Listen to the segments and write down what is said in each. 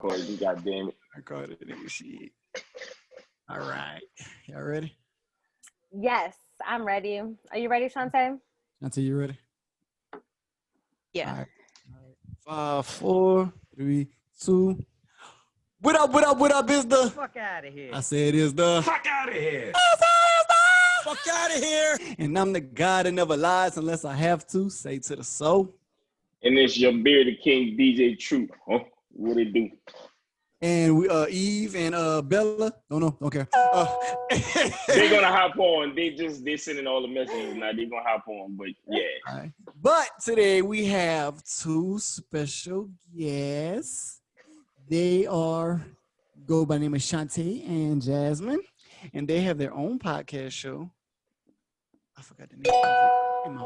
You goddamn it. I called it nigga shit. All right. Y'all ready? Yes, I'm ready. Are you ready, Shantaé? Shantaé, you ready? Yeah. All right. 5, 4, 3, 2. What up is the Fuck out of here. I said is the Fuck out of here. fuck out of here. And I'm the guy that never lies unless I have to. Say to the soul. And it's your bearded king DJ True. Huh? What it do? And we Eve and Bella. Don't care. They're gonna hop on. They sending all the messages now. They're gonna hop on, but yeah. All right. But today we have two special guests. They go by the name of Shantaé and Jasmine, and they have their own podcast show. I forgot the name of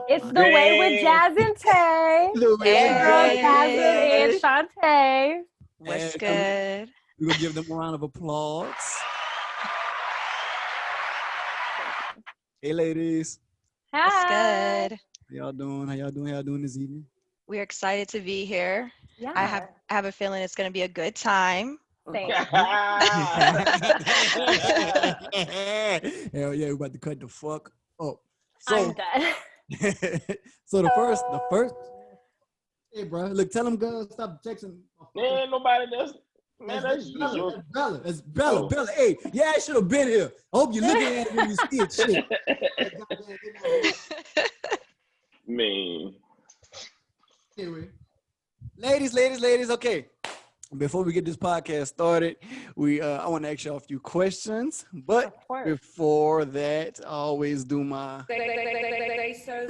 it. It's the Way With Jazz Taé. The Way With Girl, Jazz. Jasmine and Shantaé. What's good? We're gonna give them a round of applause. Hey, ladies. What's Hi. good? How y'all doing? How y'all doing this evening? We're excited to be here. Yeah. I have a feeling it's going to be a good time. Same. Hell yeah, we're about to cut the fuck up. I'm done. So the first. Hey, bro, look, tell them girls stop texting. Man, nobody does. Man, that's you. Bella. It's Bella. Oh. Bella. Hey, yeah, I should have been here. I hope you're looking at it when you see it. Shit. Man. Anyway, ladies. Okay, before we get this podcast started, I want to ask y'all a few questions. But Of course. before that, I always do my Sayso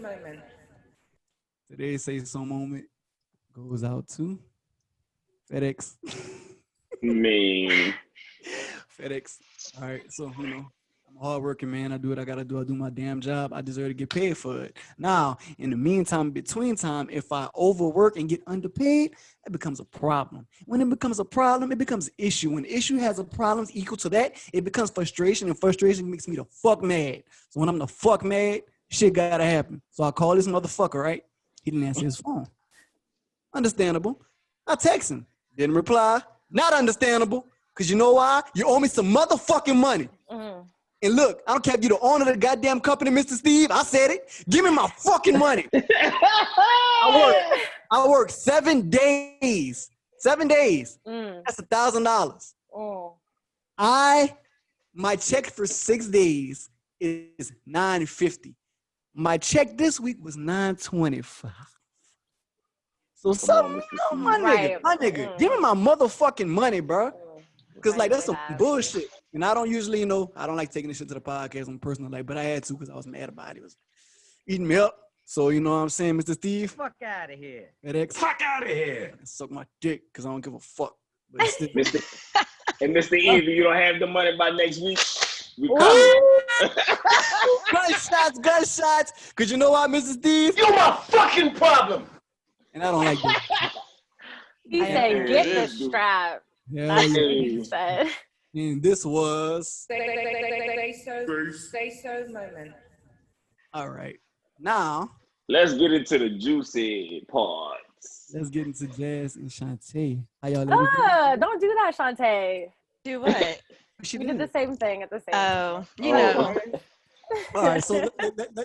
moment. today's Say So moment goes out to FedEx. Man. FedEx. All right, so I'm a hardworking man. I do what I gotta do. I do my damn job. I deserve to get paid for it. Now, in the meantime, between time, if I overwork and get underpaid, it becomes a problem. When it becomes a problem, it becomes an issue. When the issue has a problem equal to that, it becomes frustration, and frustration makes me the fuck mad. So when I'm the fuck mad, shit gotta happen. So I call this motherfucker, right? He didn't answer his phone. Understandable. I text him. Didn't reply. Not understandable. Because you know why? You owe me some motherfucking money. Mm. And look, I don't care if you're the owner of the goddamn company, Mr. Steve. I said it. Give me my fucking money. I work 7 days. 7 days. Mm. That's $1,000. Oh. My check for 6 days is $950. My check this week was $925. So my nigga, Mm. give me my motherfucking money, bro. Because Right, like that's some right. bullshit. And I don't usually, I don't like taking this shit to the podcast on personal life, but I had to because I was mad about it. It was eating me up. So you know what I'm saying, Mr. Steve? Fuck out of here. FedEx. Fuck out of here. Suck my dick because I don't give a fuck. But it's still, And Mr. Eve, if you don't have the money by next week, we coming. gunshots. Because you know what, Mr. Steve? You my fucking problem. And I don't like that. He said, get the strap. Yeah, That's what yeah. he said. And this was Sayso moment. all right. Now Let's get into the juicy parts. let's get into Jazz and Shantaé. How y'all ladies doing? Don't do that, Shantaé. Do what? She We did the same thing at the same Oh, you Oh. know. All right, so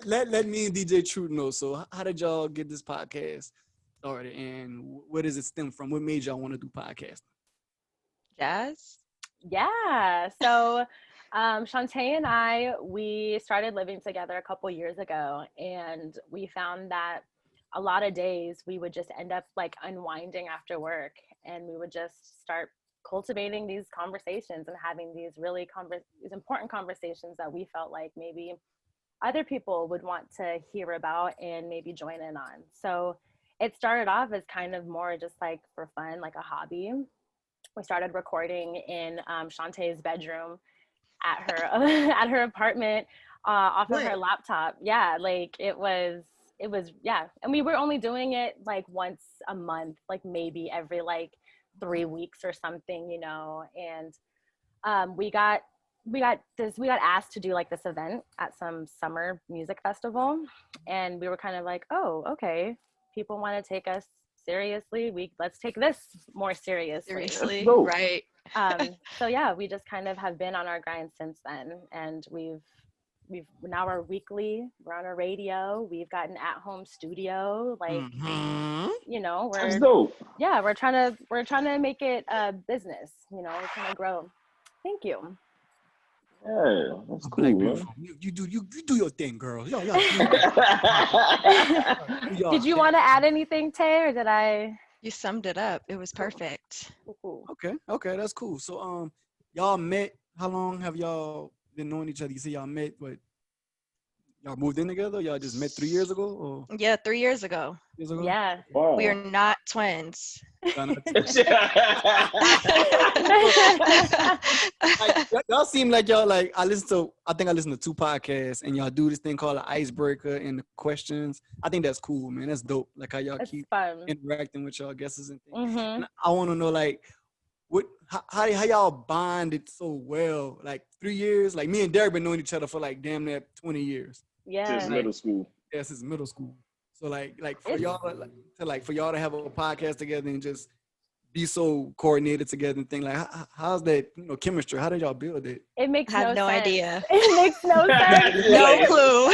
let me and DJ True know. So how did y'all get this podcast started, and where does it stem from? What made y'all want to do podcasting? Jazz? Yeah. So Shantaé and we started living together a couple years ago, and we found that a lot of days we would just end up like unwinding after work, and we would just start cultivating these conversations and having these really these important conversations that we felt like maybe other people would want to hear about and maybe join in on. So it started off as kind of more just like for fun, like a hobby. We started recording in Shantaé's bedroom at her at her apartment off of her laptop. Yeah, like it was yeah. And we were only doing it like once a month, like maybe every like 3 weeks or something, and we got asked to do like this event at some summer music festival, and we were kind of like, oh, okay, people want to take us seriously, let's take this more seriously. Seriously, Go. right? So yeah, we just kind of have been on our grind since then, and we've now we're weekly. We're on a radio. We've got an at-home studio. Like, you know, That's dope. we're trying to make it a business. You know, we're trying to grow. Thank you. Yeah, that's cool, Black man. beautiful. You do your thing, girl. Y'all Did you want to add anything, Tay, or did I? You summed it up. It was perfect. Ooh. Okay, that's cool. So y'all met. How long have y'all been knowing each other? You say y'all met, but y'all moved in together? Y'all just met 3 years ago? Or Yeah, 3 years ago. years ago? Yeah. Wow. We are not twins. Y'all not- y'all seem like y'all like I think I listen to 2 podcasts and y'all do this thing called an icebreaker and the questions. I think that's cool, man. That's dope. Like how y'all It's keep fun. interacting with y'all guests and things. Mm-hmm. And I want to know like how y'all bonded so well. Like 3 years. Like me and Derek been knowing each other for like damn near 20 years. Yeah. Since middle school. Yeah, since middle school. So like for y'all for y'all to have a podcast together and just be so coordinated together and thing like how's that chemistry? How did y'all build it? It makes I have no sense. idea. It makes no sense. No clue.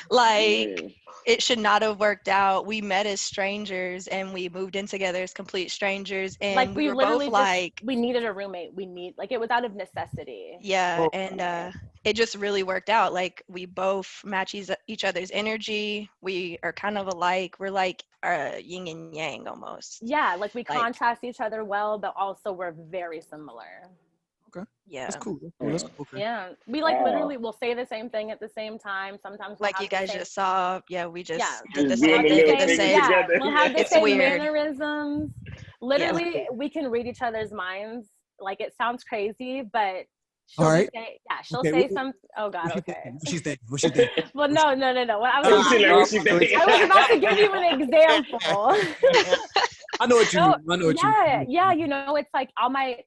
Like, Yeah. it should not have worked out. We met as strangers and we moved in together as complete strangers. And Like we were literally both just, like, we needed a roommate. It was out of necessity. yeah. Oh. And it just really worked out. Like, we both match each other's energy. We are kind of alike. We're like yin and yang almost. Yeah, like we Like- contrast each other well, but also we're very similar. Yeah. That's cool. That's cool. Okay. Yeah, we like Wow. literally will say the same thing at the same time. Sometimes we'll Like have you the guys same- just saw. Yeah, we just Yeah. did the Just same doing the thing little at the things same together. We'll have the It's same weird. mannerisms. Literally, we can read each other's minds. Like it sounds crazy, but she'll All right. say, she'll Okay, say some. Oh God, What okay. she think? What she think? Well, no. What I What was, she like, what she think? I was about to give you an example. I know what you No, mean. I know what you mean. Yeah, you know, it's like I might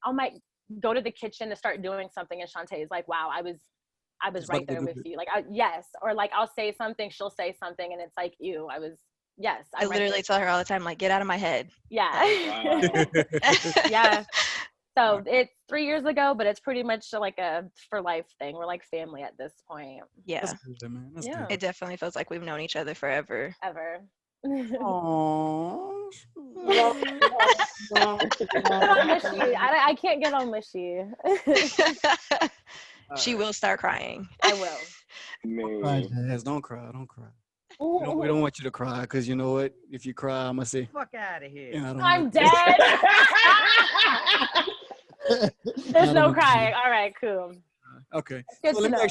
go to the kitchen to start doing something, and Shantae is like, "Wow, I was Just right about to there do with it. you." Like, yes, or like I'll say something, she'll say something, and it's like, "You, yes." I literally tell her all the time, like, get out of my head. Yeah, Wow. yeah. So it's 3 years ago, but it's pretty much like a for life thing. We're like family at this point. Yeah. That's good, man. That's Yeah. good. It definitely feels like we've known each other forever. Ever. Aww. Get all mushy. I can't get all mushy. She will start crying. I will. Cry, Man. Jazz. Don't cry. Don't cry. We don't want you to cry because you know what? If you cry, I'm gonna say, Fuck out of here. yeah, I don't I'm want- dead. There's I no don't- crying. All right, cool. Okay. Good So to let me know.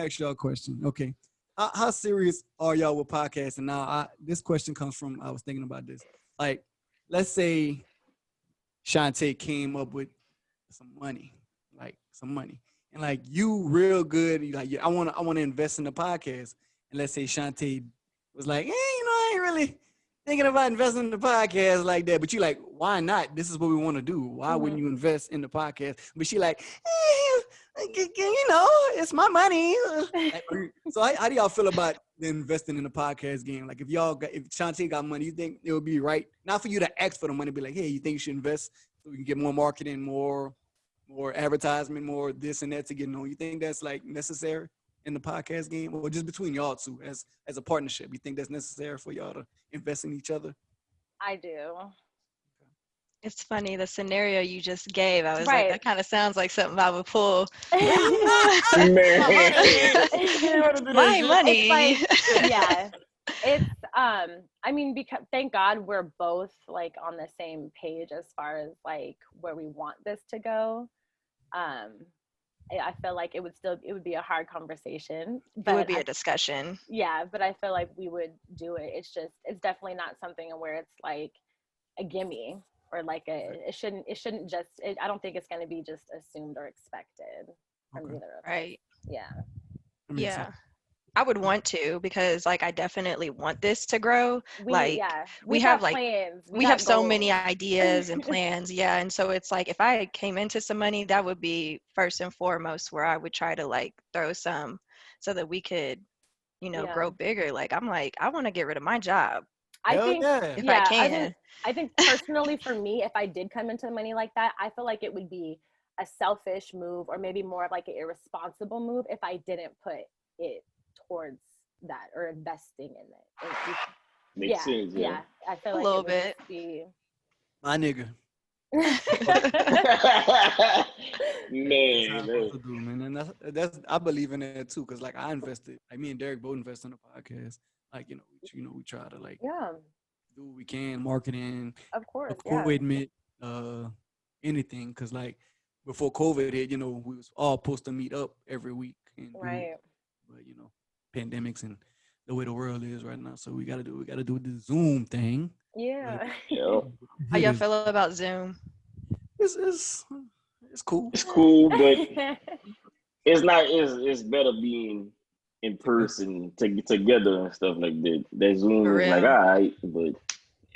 ask y'all a question. Okay. How serious are y'all with podcasting? Now, this question comes from, I was thinking about this. Like, let's say Shantae came up with some money. And like you real good, you like, I want to invest in the podcast. And let's say Shantae was like, I ain't really thinking about investing in the podcast like that. But you like, why not? This is what we want to do. Why wouldn't you invest in the podcast? But she like, it's my money. So how do y'all feel about investing in the podcast game? Like if Shantae got money, you think it would be right? Not for you to ask for the money, be like, hey, you think you should invest so we can get more marketing, more advertisement, more this and that to get known? You think that's like necessary in the podcast game, or just between y'all two as a partnership? You think that's necessary for y'all to invest in each other? I do. It's funny, the scenario you just gave, I was Right. like, that kind of sounds like something I would pull. Man. My money. It's like, yeah. It's I mean, because thank God we're both like on the same page as far as like where we want this to go. I feel like it would be a hard conversation, It but would be a discussion. yeah, but I feel like we would do it. It's definitely not something where it's like a gimme or like it shouldn't just, I don't think it's going to be just assumed or expected from Okay. either of us. Right. Yeah. That makes Yeah. sense. I would want to, because like I definitely want this to grow. We we have have, like, plans. we got have so many goals. ideas and plans. Yeah. And so it's like if I came into some money, that would be first and foremost where I would try to like throw some so that we could, Yeah. grow bigger. Like I'm like, I want to get rid of my job. I Hell think, yeah. If yeah, I can. I think personally for me, if I did come into money like that, I feel like it would be a selfish move or maybe more of like an irresponsible move if I didn't put it towards that or investing in it. Makes sense, yeah. I feel A like little it would bit. just be. My nigga. That's how I'm Man, supposed to do, man. And that's I believe in that too, cause like I invested, like me and Derek both invest in the podcast. Like we try to like Yeah, do what we can, marketing, of course. Yeah. equipment, anything. Cause like before COVID hit, we was all supposed to meet up every week and do, Right. but pandemics and the way the world is right now, so we gotta do the Zoom thing. Yeah. yeah. How y'all feel about Zoom? It's cool. It's cool, but it's not. It's better being in person together and stuff like that. That Zoom For is like real. all right, but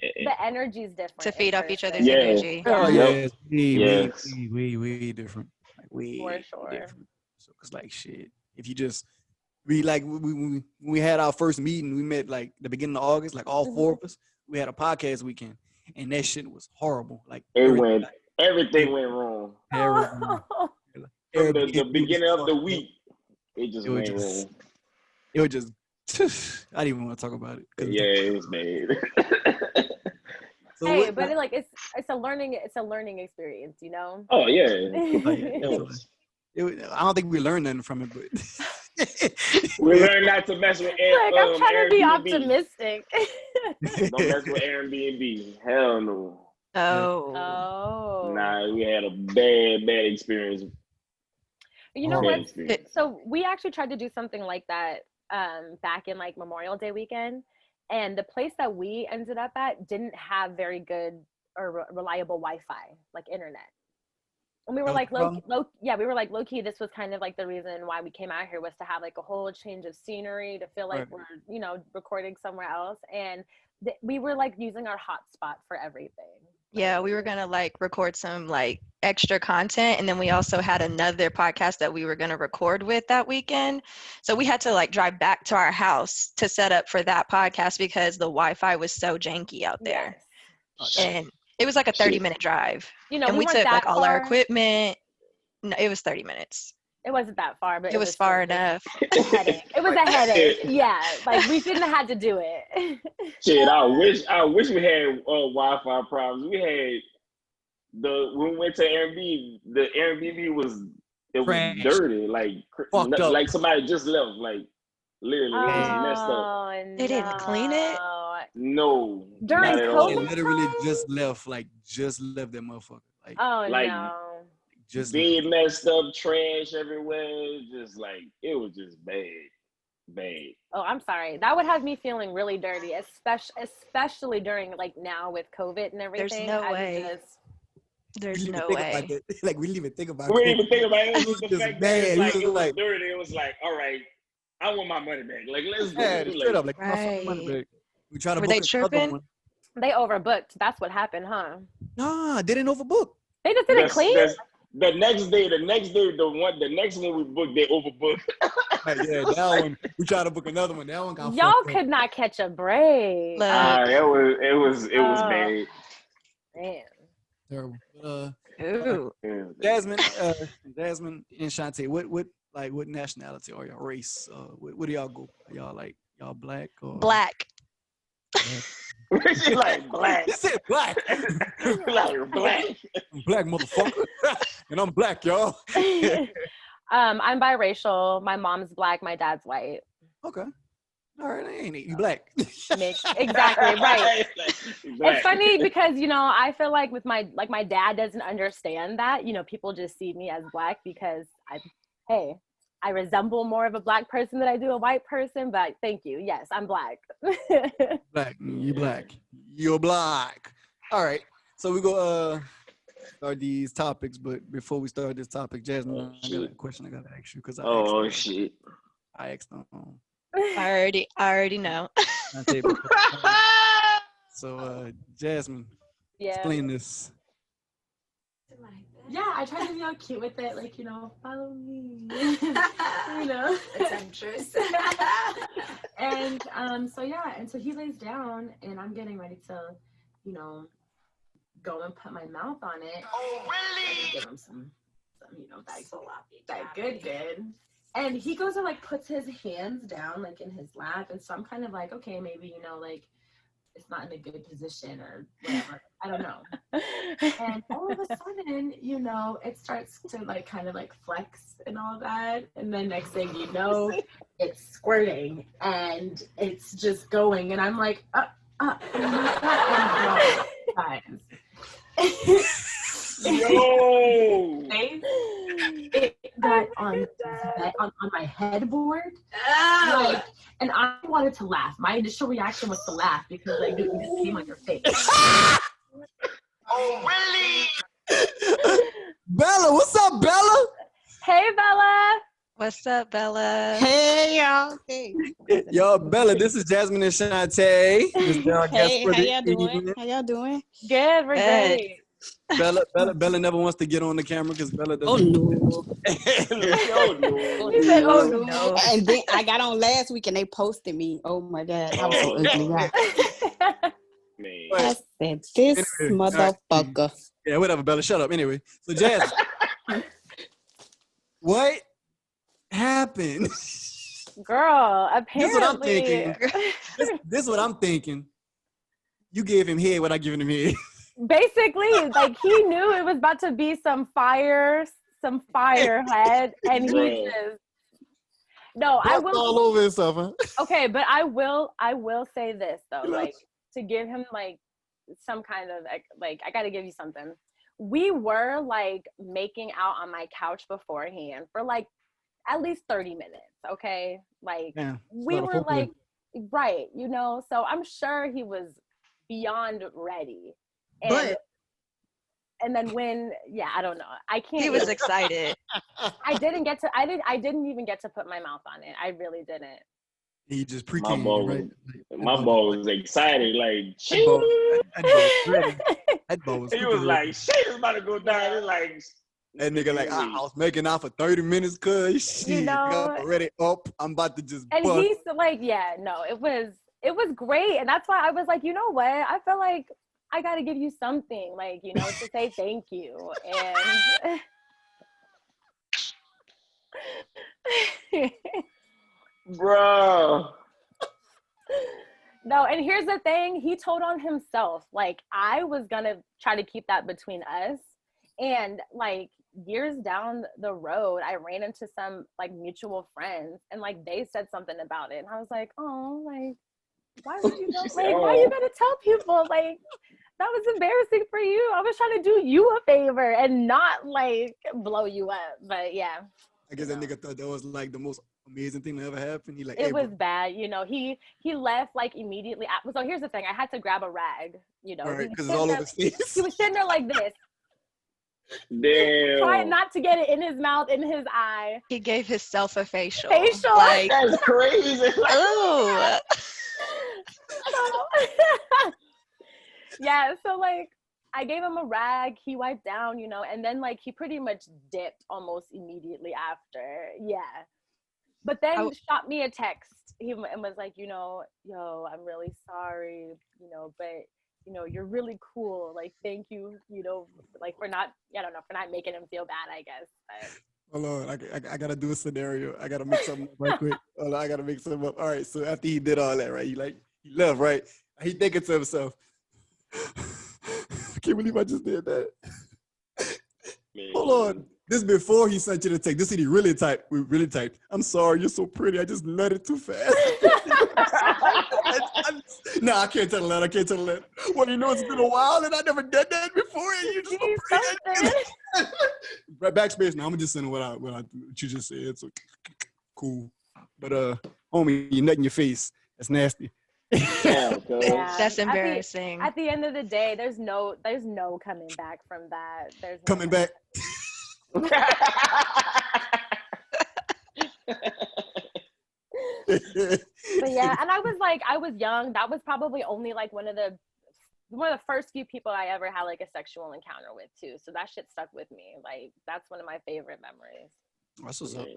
The energy is different. To feed in off each person. other's Yeah. energy. Oh Yep. yeah, it's Yes. way different. Like way For sure. different. So cause like shit, if you just we had our first meeting, we met like the beginning of August, like all four of us. We had a podcast weekend, and that shit was horrible. Like everything went wrong. terrible. From the beginning of the week, it just went just- wrong. It was just I didn't even want to talk about it. Yeah, it was bad. So Hey, but it's a learning experience, Oh yeah. I don't think we learned nothing from it, but We learned not to mess with Like I'm trying to be Airbnb. optimistic. Don't mess with Airbnb. Hell no. Oh. Oh. Nah, we had a bad experience. You know Bad what? experience. So we actually tried to do something like that back in like Memorial Day weekend, and the place that we ended up at didn't have very good or reliable Wi-Fi, like internet. And we were like we were like low key. This was kind of like the reason why we came out here was to have like a whole change of scenery, to feel like we're recording somewhere else, and we were like using our hotspot for everything. Yeah, we were gonna like record some like extra content, and then we also had another podcast that we were gonna record with that weekend. So we had to like drive back to our house to set up for that podcast because the Wi-Fi was so janky out there. Yes. And it was like a 30-minute drive. And we we weren't took that like all our far. equipment. No, it was 30 minutes. It wasn't that far, but It was far still enough. a headache. It was a headache. Yeah, like we shouldn't have had to do it. Shit, I wish we had Wi-Fi problems. We had when we went to Airbnb, the Airbnb was Crashed. dirty, like Fucked up. like somebody just left, like literally it was messed up. Oh, They didn't clean it? No, During not at They all. COVID? literally just left that motherfucker. Like Oh Like, no. just bed messed up, trash everywhere. Just like it was just bad. Oh, I'm sorry. That would have me feeling really dirty, especially during like now with COVID and everything. no way. There's no way. Like we didn't even think about it. We didn't even think about it. It was was the just fact bad. that He it was was dirty. It was like, all right, I want my money back. Like let's go. Yeah, straight up, like Right. we try to Were book they another tripping? one. They overbooked. That's what happened, huh? Nah, didn't overbook. They just didn't clean. The next one we booked, they overbooked. Like, yeah, that one. We tried to book another one. That one got Y'all fucked up. could not catch a break. Look. It was bad. Man. Terrible. Ooh. Jasmine and Shantaé, what nationality or your race? What do y'all go? Are y'all black or Black. She like black. He said black. Like black. Black motherfucker. And I'm black, y'all. I'm biracial. My mom's black. My dad's white. Okay. All right, I ain't you black. Exactly right. Black. It's funny because I feel like with my dad doesn't understand that. People just see me as black because I resemble more of a black person than I do a white person. But thank you. Yes, I'm black. Black. You black. You're black. All right. So we go start these topics, but before we start this topic, Jasmine, I got a question I gotta ask you because Shit. I asked them. I already know. So Jasmine, Yeah. explain this. yeah, I tried to be all cute with it, like, follow me, It's adventurous. And so yeah, and so he lays down, and I'm getting ready to, go and put my mouth on it. Oh, really? Give him some, that good. And he goes and like puts his hands down like in his lap, and so I'm kind of like, okay, maybe like it's not in a good position or whatever. I don't know. And all of a sudden, it starts to like kind of like flex and all that. And then next thing you know, it's squirting and it's just going. And I'm like, guys. Yo! It got on my headboard. Oh. And I wanted to laugh. My initial reaction was to laugh because like, dude, you just came on your face. Oh, really? Bella, what's up, Bella? Hey, Bella. What's up, Bella? Hey, y'all. Hey. Yo, Bella, this is Jasmine and Shantaé. This is our guest Hey, for how the y'all doing? evening. How y'all doing? Good, we're Good. great. Bella never wants to get on the camera because Bella Oh, doesn't. no. Yo, no. He said, oh, no. No. And then I got on last week and they posted me. Oh, my God. I was so ugly. Man. I said, this Anyway, all right. motherfucker. Yeah, whatever, Bella. Shut up. Anyway, so Jazz, what happened? Girl, apparently. This is what I'm thinking. This is what I'm thinking. You gave him head without giving him head. Basically, like he knew it was about to be some firehead, and he Bro. just. No, I will. All over himself, huh? Okay, but I will say this though, like to give him like some kind of like I got to give you something. We were like making out on my couch beforehand for like at least 30 minutes. Okay, like Yeah, we were like, right, so I'm sure he was beyond ready. And then when, I don't know. I can't. He was excited. I didn't even get to put my mouth on it. I really didn't. He just My pre-came, ball, right? my ball was excited, like, That ball was ready. That ball was he super was like, ready. shit is about to go down. It's like, That nigga like, I was making out for 30 minutes, cuz shit, I'm already up. I'm about to just And bust. he's like, it was great. And that's why I was like, you know what? I feel like I got to give you something, like, to say thank you. And bro. no, and here's the thing. He told on himself. Like, I was going to try to keep that between us. And like years down the road, I ran into some like mutual friends and like they said something about it. And I was like, oh, like, why would you know? Like, why are you going to tell people? Like, that was embarrassing for you. I was trying to do you a favor and not like blow you up. But yeah. I guess that nigga thought that was like the most amazing thing that ever happened. He like, It hey, was bro. bad. He left like immediately. So here's the thing. I had to grab a rag, All right, He because was it's all sitting over his there- face. He was sitting there like this, Damn. trying not to get it in his mouth, in his eye. He gave himself a facial. Facial? Like, That's crazy. Like, ooh. Yeah, so like I gave him a rag, he wiped down, and then like he pretty much dipped almost immediately after. Yeah. But then shot me a text and was like, yo, I'm really sorry, but you're really cool. Like, thank you, like for not making him feel bad, I guess. But Hold on, I gotta do a scenario. I gotta make something up right quick. Hold on, I gotta make something up. All right, so after he did all that, right? He left, right? He thinking to himself, I can't believe I just did that. man. Hold on. This before he sent you the text. This is he really typed. We really typed. I'm sorry, you're so pretty. I just nutted too fast. No, I can't tell that. I can't tell that. Well, it's been a while and I never did that before. And you just so pretty. Right, backspace. Now I'm gonna just send what you just said. So cool. But homie, you nut in your face. That's nasty. Damn, cuz. yeah, That's embarrassing. At the end of the day, there's no coming back from that. There's no Coming back. But yeah, and I was young. That was probably only like one of the one of the first few people I ever had like a sexual encounter with too. So that shit stuck with me. Like that's one of my favorite memories. That's what's up.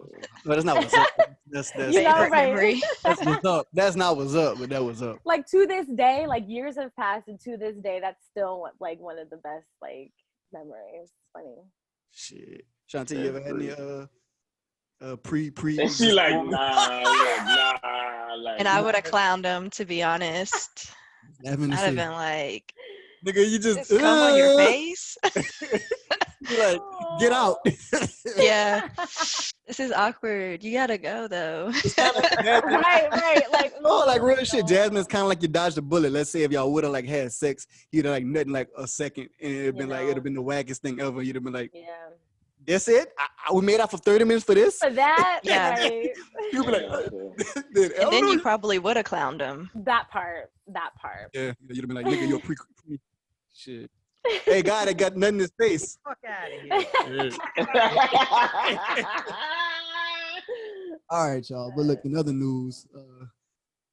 But that's not what's up. That's You know, Favorite right? memory. that's what's up. That's not what's up, but that was up. Like to this day, like years have passed, and to this day, that's still like one of the best like memories. It's funny. Shit. Shantaé, you ever had any pre? And she like, nah. Like, And I would have clowned him, to be honest. I'd have been like, nigga, you just "This come on your face." You like, get out. Yeah. This is awkward. You gotta go though. right. Like, oh, like real shit. Jasmine's kind of like you dodged a bullet. Let's say if y'all would have like had sex, you'd have like nothing like a second, and it'd been like it'd have been the wackest thing ever. You'd have been like, yeah. That's it. We made out for 30 minutes for this. For that, Yeah. right. You'd be like, And then you probably would have clowned him. That part. yeah, you'd have been like, nigga, you're pre shit. Hey, guy that got nothing in his face. Fuck out of here. All right, y'all. But look, in other news,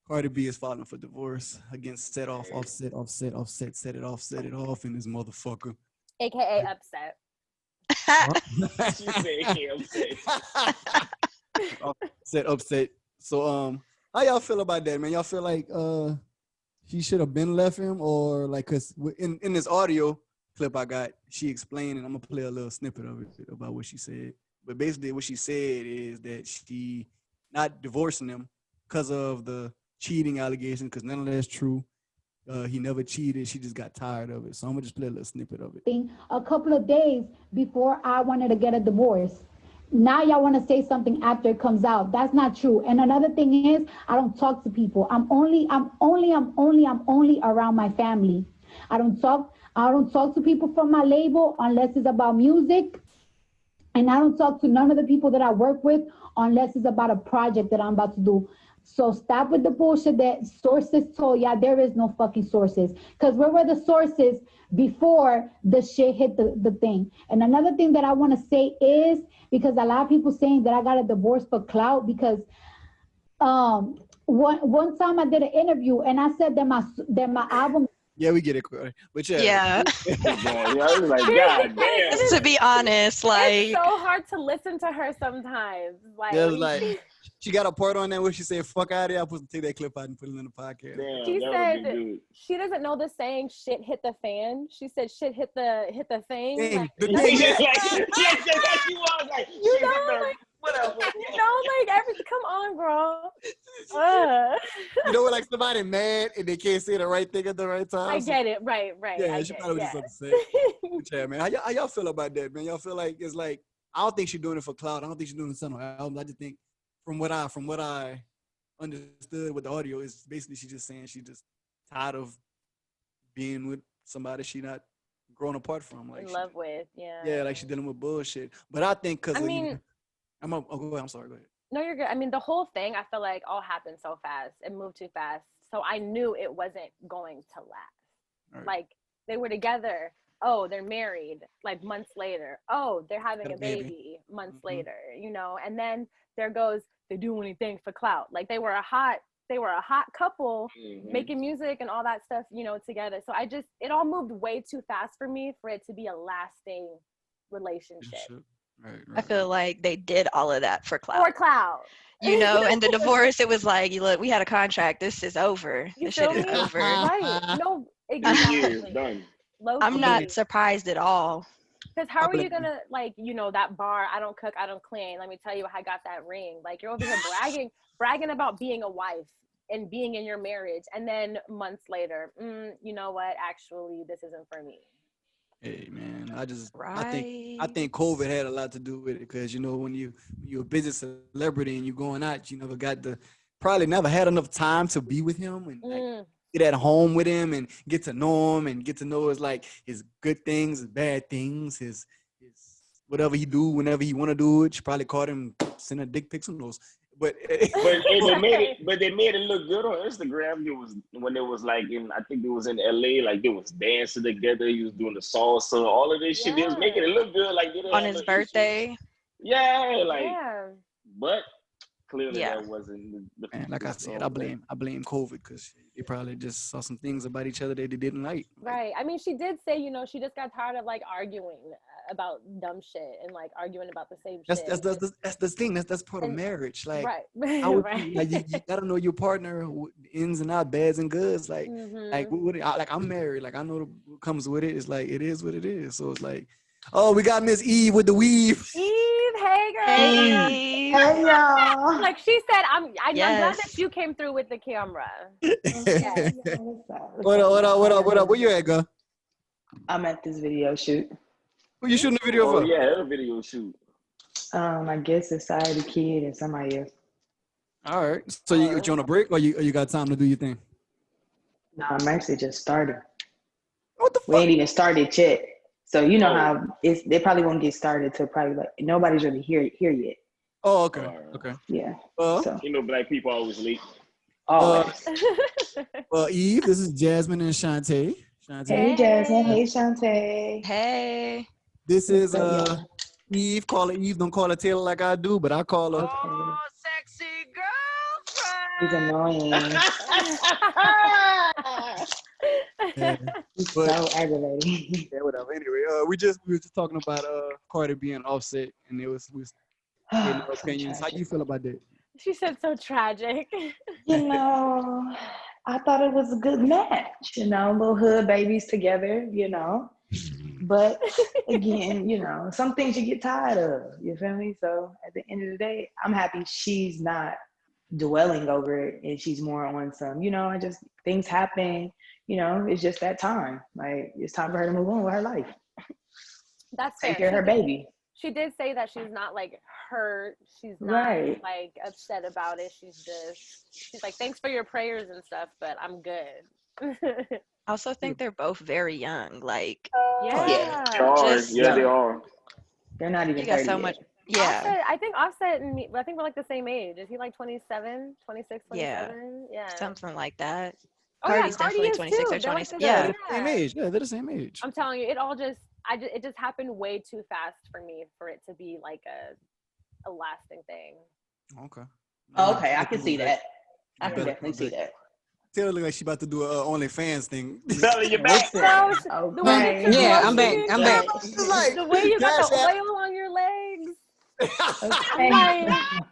Cardi B is filing for divorce against set off, offset, set it off in this motherfucker. AKA upset. she said, upset. So, how y'all feel about that, man? Y'all feel like she should have been left him, or like, cause in this audio clip I got, she explained, and I'm gonna play a little snippet of it about what she said. But basically, what she said is that she not divorcing him because of the cheating allegations, because none of that's true. He never cheated. She just got tired of it. So I'm gonna just play a little snippet of it. A couple of days before I wanted to get a divorce. Now y'all want to say something after it comes out. That's not true. And another thing is, I don't talk to people. I'm only around my family. I don't talk to people from my label unless it's about music. And I don't talk to none of the people that I work with unless it's about a project that I'm about to do. So stop with the bullshit that sources told y'all. There is no fucking sources. Because where were the sources before the shit hit the thing? And another thing that I want to say is, because a lot of people saying that I got a divorce for clout, because one time I did an interview and I said that my album. Yeah, we get it, but yeah. I was like, God damn. To be honest, like, it's so hard to listen to her sometimes. Like she got a part on there where she said, "Fuck out of here." I'm supposed to take that clip out and put it in the podcast. Damn, she that said she doesn't know the saying "shit hit the fan." She said "shit hit the thing." Like, the thing. She was like, you know, like, whatever. You know, like everything. Come on, bro. You know, when like somebody mad and they can't say the right thing at the right time. I get it. Right. Yeah, she probably was just upset. Yeah, man. How y'all feel about that, man? Y'all feel like it's like, I don't think she's doing it for clout. I don't think she's doing it for albums. I just think from what I understood with the audio is basically she just saying she just tired of being with somebody she not grown apart from. Like in love with, yeah. Yeah, like she dealing with bullshit. But I think because I mean, go ahead. I'm sorry. Go ahead. No, you're good. I mean, the whole thing, I feel like all happened so fast. It moved too fast. So I knew it wasn't going to last. Right. Like, they were together. Oh, they're married. Like, months later. Oh, they're having a baby months later, you know? And then there goes, they do anything for clout. Like, they were a hot couple making music and all that stuff, you know, together. So it all moved way too fast for me for it to be a lasting relationship. Right. I feel like they did all of that for clout. For clout. You know, and the divorce, it was like, look, we had a contract. This is over. This shit is over. Right. No, exactly. Done. I'm not surprised at all. Because how are you gonna, like, you know, that bar, I don't cook, I don't clean. Let me tell you how I got that ring. Like, you're over here bragging about being a wife and being in your marriage. And then months later, you know what? Actually, this isn't for me. Hey man, I think COVID had a lot to do with it, because you know when you're a busy celebrity and you're going out, you probably never had enough time to be with him and like, get at home with him and get to know him and get to know his good things, his bad things, his whatever he do whenever he want to do it. She probably caught him sending dick pics, who knows. But they made it look good on Instagram. It was when it was like I think it was in LA, like they was dancing together. He was doing the salsa, all of this shit. They was making it look good, like on his birthday. Yeah, like. Yeah. But clearly Yeah. that wasn't the And like I said, I blame COVID because they probably just saw some things about each other that they didn't like. Right. I mean, she did say, you know, she just got tired of like arguing about dumb shit and like arguing about the same shit. That's the thing. That's part of And- marriage. Like, right. I would right. like you gotta know your partner ins and out, bads and goods. Like, Mhm. like I'm married. Like I know what comes with it. It's like it is what it is. So it's like, oh, we got Miss Eve with the weave. Eve, hey girl. Hey. Hey y'all. Like she said, I'm glad Yes. that you came through with the camera. What up? Where you at, girl? I'm at this video shoot. Who you shooting the video Oh for? yeah, a video shoot. I guess it's Society Kid and somebody else. All right. So you on a break or you got time to do your thing? No, I'm actually just starting. What the We fuck? ain't even started yet. So you know Oh. how they probably won't get started till probably like nobody's really here yet. Oh, okay. Okay. Yeah. Well, So You know, black people always late. always. Eve, this is Jasmine and Shantaé. Hey Jasmine, hey Shantaé. Hey. This is What's up, y'all? Eve. Call her Eve. Don't call her Taylor like I do, but I call her. Okay. Sexy He's girlfriend. annoying. Yeah. He's But- so aggravating. Yeah, whatever. Anyway, we were just talking about Cardi being Offset, and we was getting our So opinions. How tragic. you feel about that? She said so tragic. You know, I thought it was a good match, you know, little hood babies together, you know. But again, you know, some things you get tired of, you feel me? So at the end of the day, I'm happy she's not dwelling over it and she's more on some, you know, things happen, you know, it's just that time. Like, it's time for her to move on with her life. That's Take fair. care of her baby. She did say that she's not like hurt. She's not Right. like upset about it. She's like, thanks for your prayers and stuff, but I'm good. I also think they're both very young. Like, yeah. They are. Just- Yeah, they are. They're not even you got 30 so yet. much. Yeah. Offset, I think Offset and me, I think we're like the same age. Is he like 27, 26, 27? Yeah. Something like that. Oh, yeah, Cardi's Cardi definitely is 26 too. or They're like 27. the Yeah. They're the same age. Yeah, they're the same age. I'm telling you, it just happened way too fast for me for it to be like a lasting thing. Okay. Oh, okay, I can see that. I You can better definitely see that. Taylor look like she about to do a OnlyFans thing. Bella, you back? No, the way Okay. that you're Yeah, I'm motioning, back. I'm back. Like, the way you got Cash the App. oil on your legs. Okay. I'm like,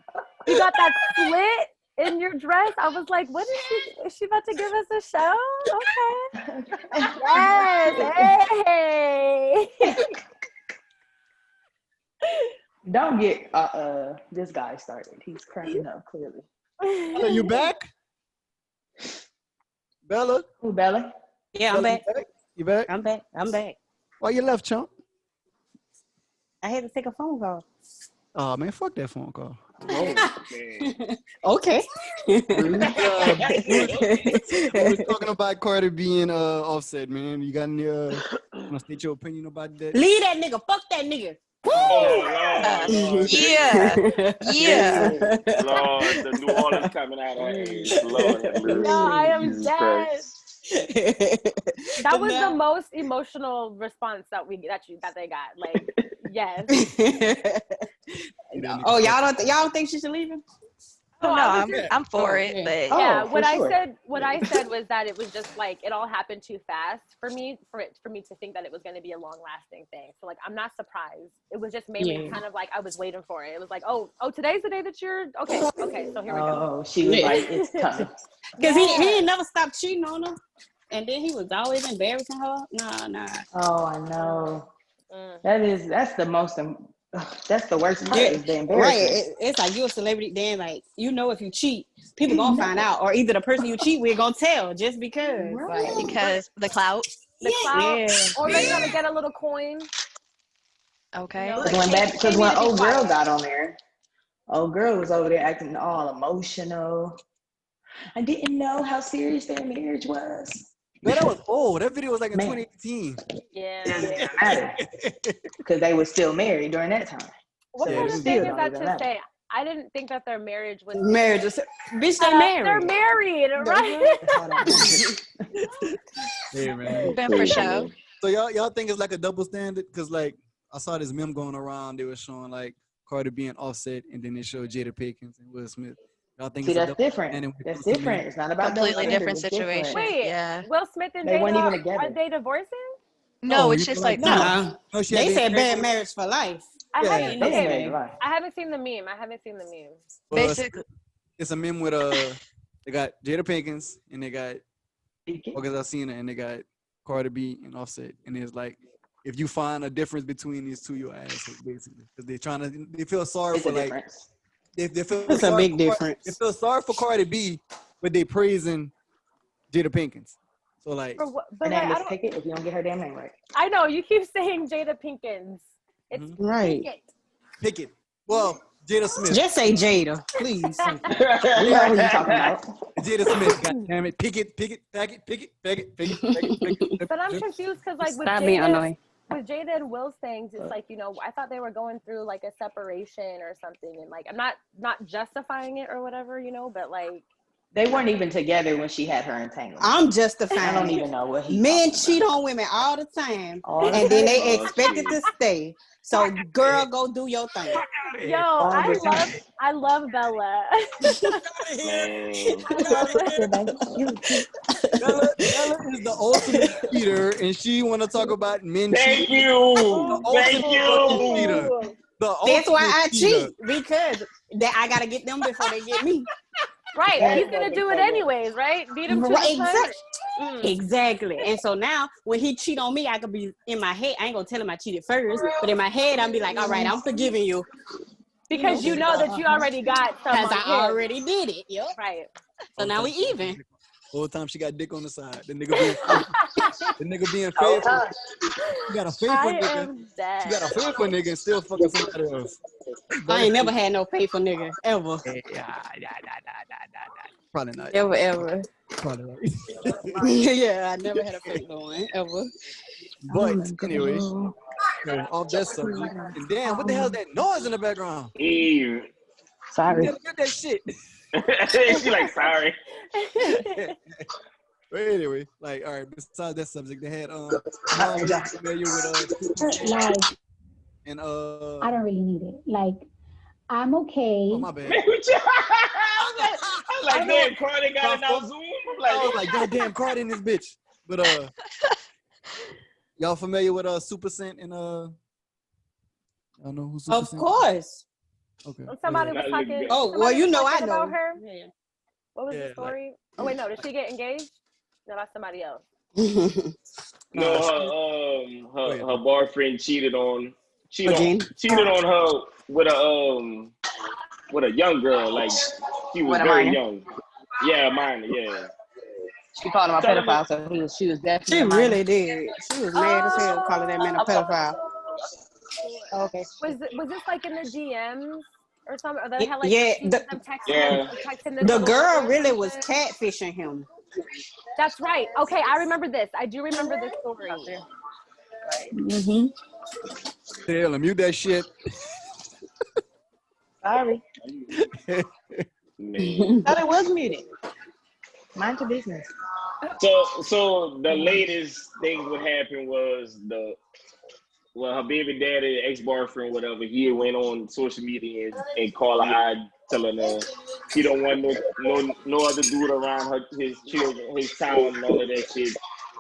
you got that slit in your dress. I was like, what is she? Is she about to give us a show? Okay. Yes. Hey. Don't get this guy started. He's cracking up clearly. Bella, you back? Bella? Who, Bella? Yeah, I'm Bella, back. You back? I'm back. I'm back. Why you left, chump? I had to take a phone call. Oh, man, fuck that phone call. Oh, man. Okay. We was talking about Cardi being Offset, man. You got any wanna state your opinion about that? Leave that nigga. Fuck that nigga. Oh, Lord. Yeah. Yeah. Lord, the New Orleans coming out of her ass. Lord, have mercy. No, I am Jesus dead. Christ. That was the most emotional response that they got. Like, yes. Oh, y'all don't think she should leave him? Oh, no, I was just- I'm for it, yeah. but Oh, yeah, for what sure. I said was that it was just like it all happened too fast for me to think that it was going to be a long lasting thing. So like I'm not surprised. It was just mainly kind of like I was waiting for it. It was like, oh, today's the day that you're okay. So here we go. Oh, she was like, it's coming. Because he ain't never stopped cheating on her. And then he was always embarrassing her. Nah. Oh, I know. Mm. That's the worst part is the Right. embarrassment. It's like you're a celebrity, then like if you cheat, people gonna find out, or either the person you cheat with gonna tell just because. Right. Like, because the clout. The clout, yeah. or they're gonna get a little coin. Okay. You know, Because they when need to be old girl quiet. got on there, old girl was over there acting all emotional. I didn't know how serious their marriage was. Man, that was old. That video was like in Man. 2018. Yeah. It doesn't matter because they were still married during that time. What So kind it of still thing is don't that even to matter. say? I didn't think that their marriage was Marriage is bitch, they married. They're married, right? That's all that matters. Hey, man. Been for show. So y'all think it's like a double standard? Because like I saw this meme going around. They were showing like Cardi B and Offset, and then they showed Jada Pinkins and Will Smith. Y'all think See, it's a that's double different. standard when it That's comes to men? different. It's not about Completely double different standards. It's different. situation. Wait, Yeah. Will Smith and They weren't even Jada, together. are they divorcing? No, Oh, it's you just know, like like, no. No, she They had said been bad marriage for life. I Yeah, haven't. They ain't Okay, married life. I haven't seen the meme. Basically, it's a meme with they got Jada Pinkins and they got August Alsina and they got Cardi B and Offset, and it's like if you find a difference between these two, you're asshole basically because they feel sorry It's for a like difference. they feel It's a sorry big for difference. They feel sorry for Cardi B, but they praising Jada Pinkins. So like, But Her like, name I is don't. Pickett if you don't get her damn name right. I know you keep saying Jada Pinkins. It's Right. Pinkett. pick it. Well, Jada Smith. Just say Jada, please. We know who you talking about. Jada Smith. God damn it. Pick it. But I'm confused because like Stop being annoying. with Jada and Will's things, it's like, I thought they were going through like a separation or something, and like I'm not justifying it or whatever, but like They weren't even together when she had her entanglement. I'm I justifying don't it. even know what he Men talking cheat about. on women all the time, All the and then they Oh, expect it shit. to stay. So, girl, go do your thing. yo, All the time. I love Bella. Man. Bella is the ultimate cheater, and she want to talk about men Thank cheating. you. Thank fucking you. cheater. The That's why I ultimate cheater. cheat, because I gotta get them before they get me. Right, That he's gonna do it motherfucker. anyways, right? Beat him to Right, the punch. Exactly. And so now when he cheat on me, I could be in my head. I ain't gonna tell him I cheated first, but in my head, I'm be like, all right, I'm forgiving you Because you know that you already got some because on I him. already did it. Yep. Right. So now we even. Whole time she got dick on the side. The nigga being faithful. You got a faithful I nigga. am dead. You got a faithful nigga and still fucking somebody else. I ain't never had no faithful nigga ever. Probably not. Ever. Probably right. Yeah, I never had a faithful one ever. But anyway, off that subject. And damn, what the hell is that noise in the background? Eve. Sorry. You gotta get that shit. She like, sorry. But anyway, like, all right, besides that subject, they had familiar with Like, and I don't really need it. Like, I'm okay. oh my bad. I'm like, damn, Cardi got it now Zoom. I'm I was like, like, goddamn, Cardi in this bitch. But y'all familiar with Super Scent and y'all know who Super Of Scent? course. Okay. Somebody was That talking. look good. Oh, well, somebody you was know I talking know. about her. Yeah. What was Yeah, the story? Oh wait, no, did she get engaged? No, that's somebody else. no, Wait. her boyfriend cheated on Again? her with a young girl, like she was With a very minor? young. Yeah, minor, yeah. She called him a Tell him pedophile, so she was definitely She a minor. really did. She was mad as hell calling that man a pedophile. Okay. Was this like in the DMs or something? Or they had like Yeah, pictures of them texting this The little girl or really was something? catfishing him. That's right. Okay, I remember this. I do remember this story. Mm-hmm. Taylor, mute that shit. Sorry. Man. Thought it was muted. Mind your business. So the latest thing what happened was her baby daddy, ex-boyfriend, whatever, he went on social media and called her out, telling her he don't want no other dude around his children, his child, and all of that shit.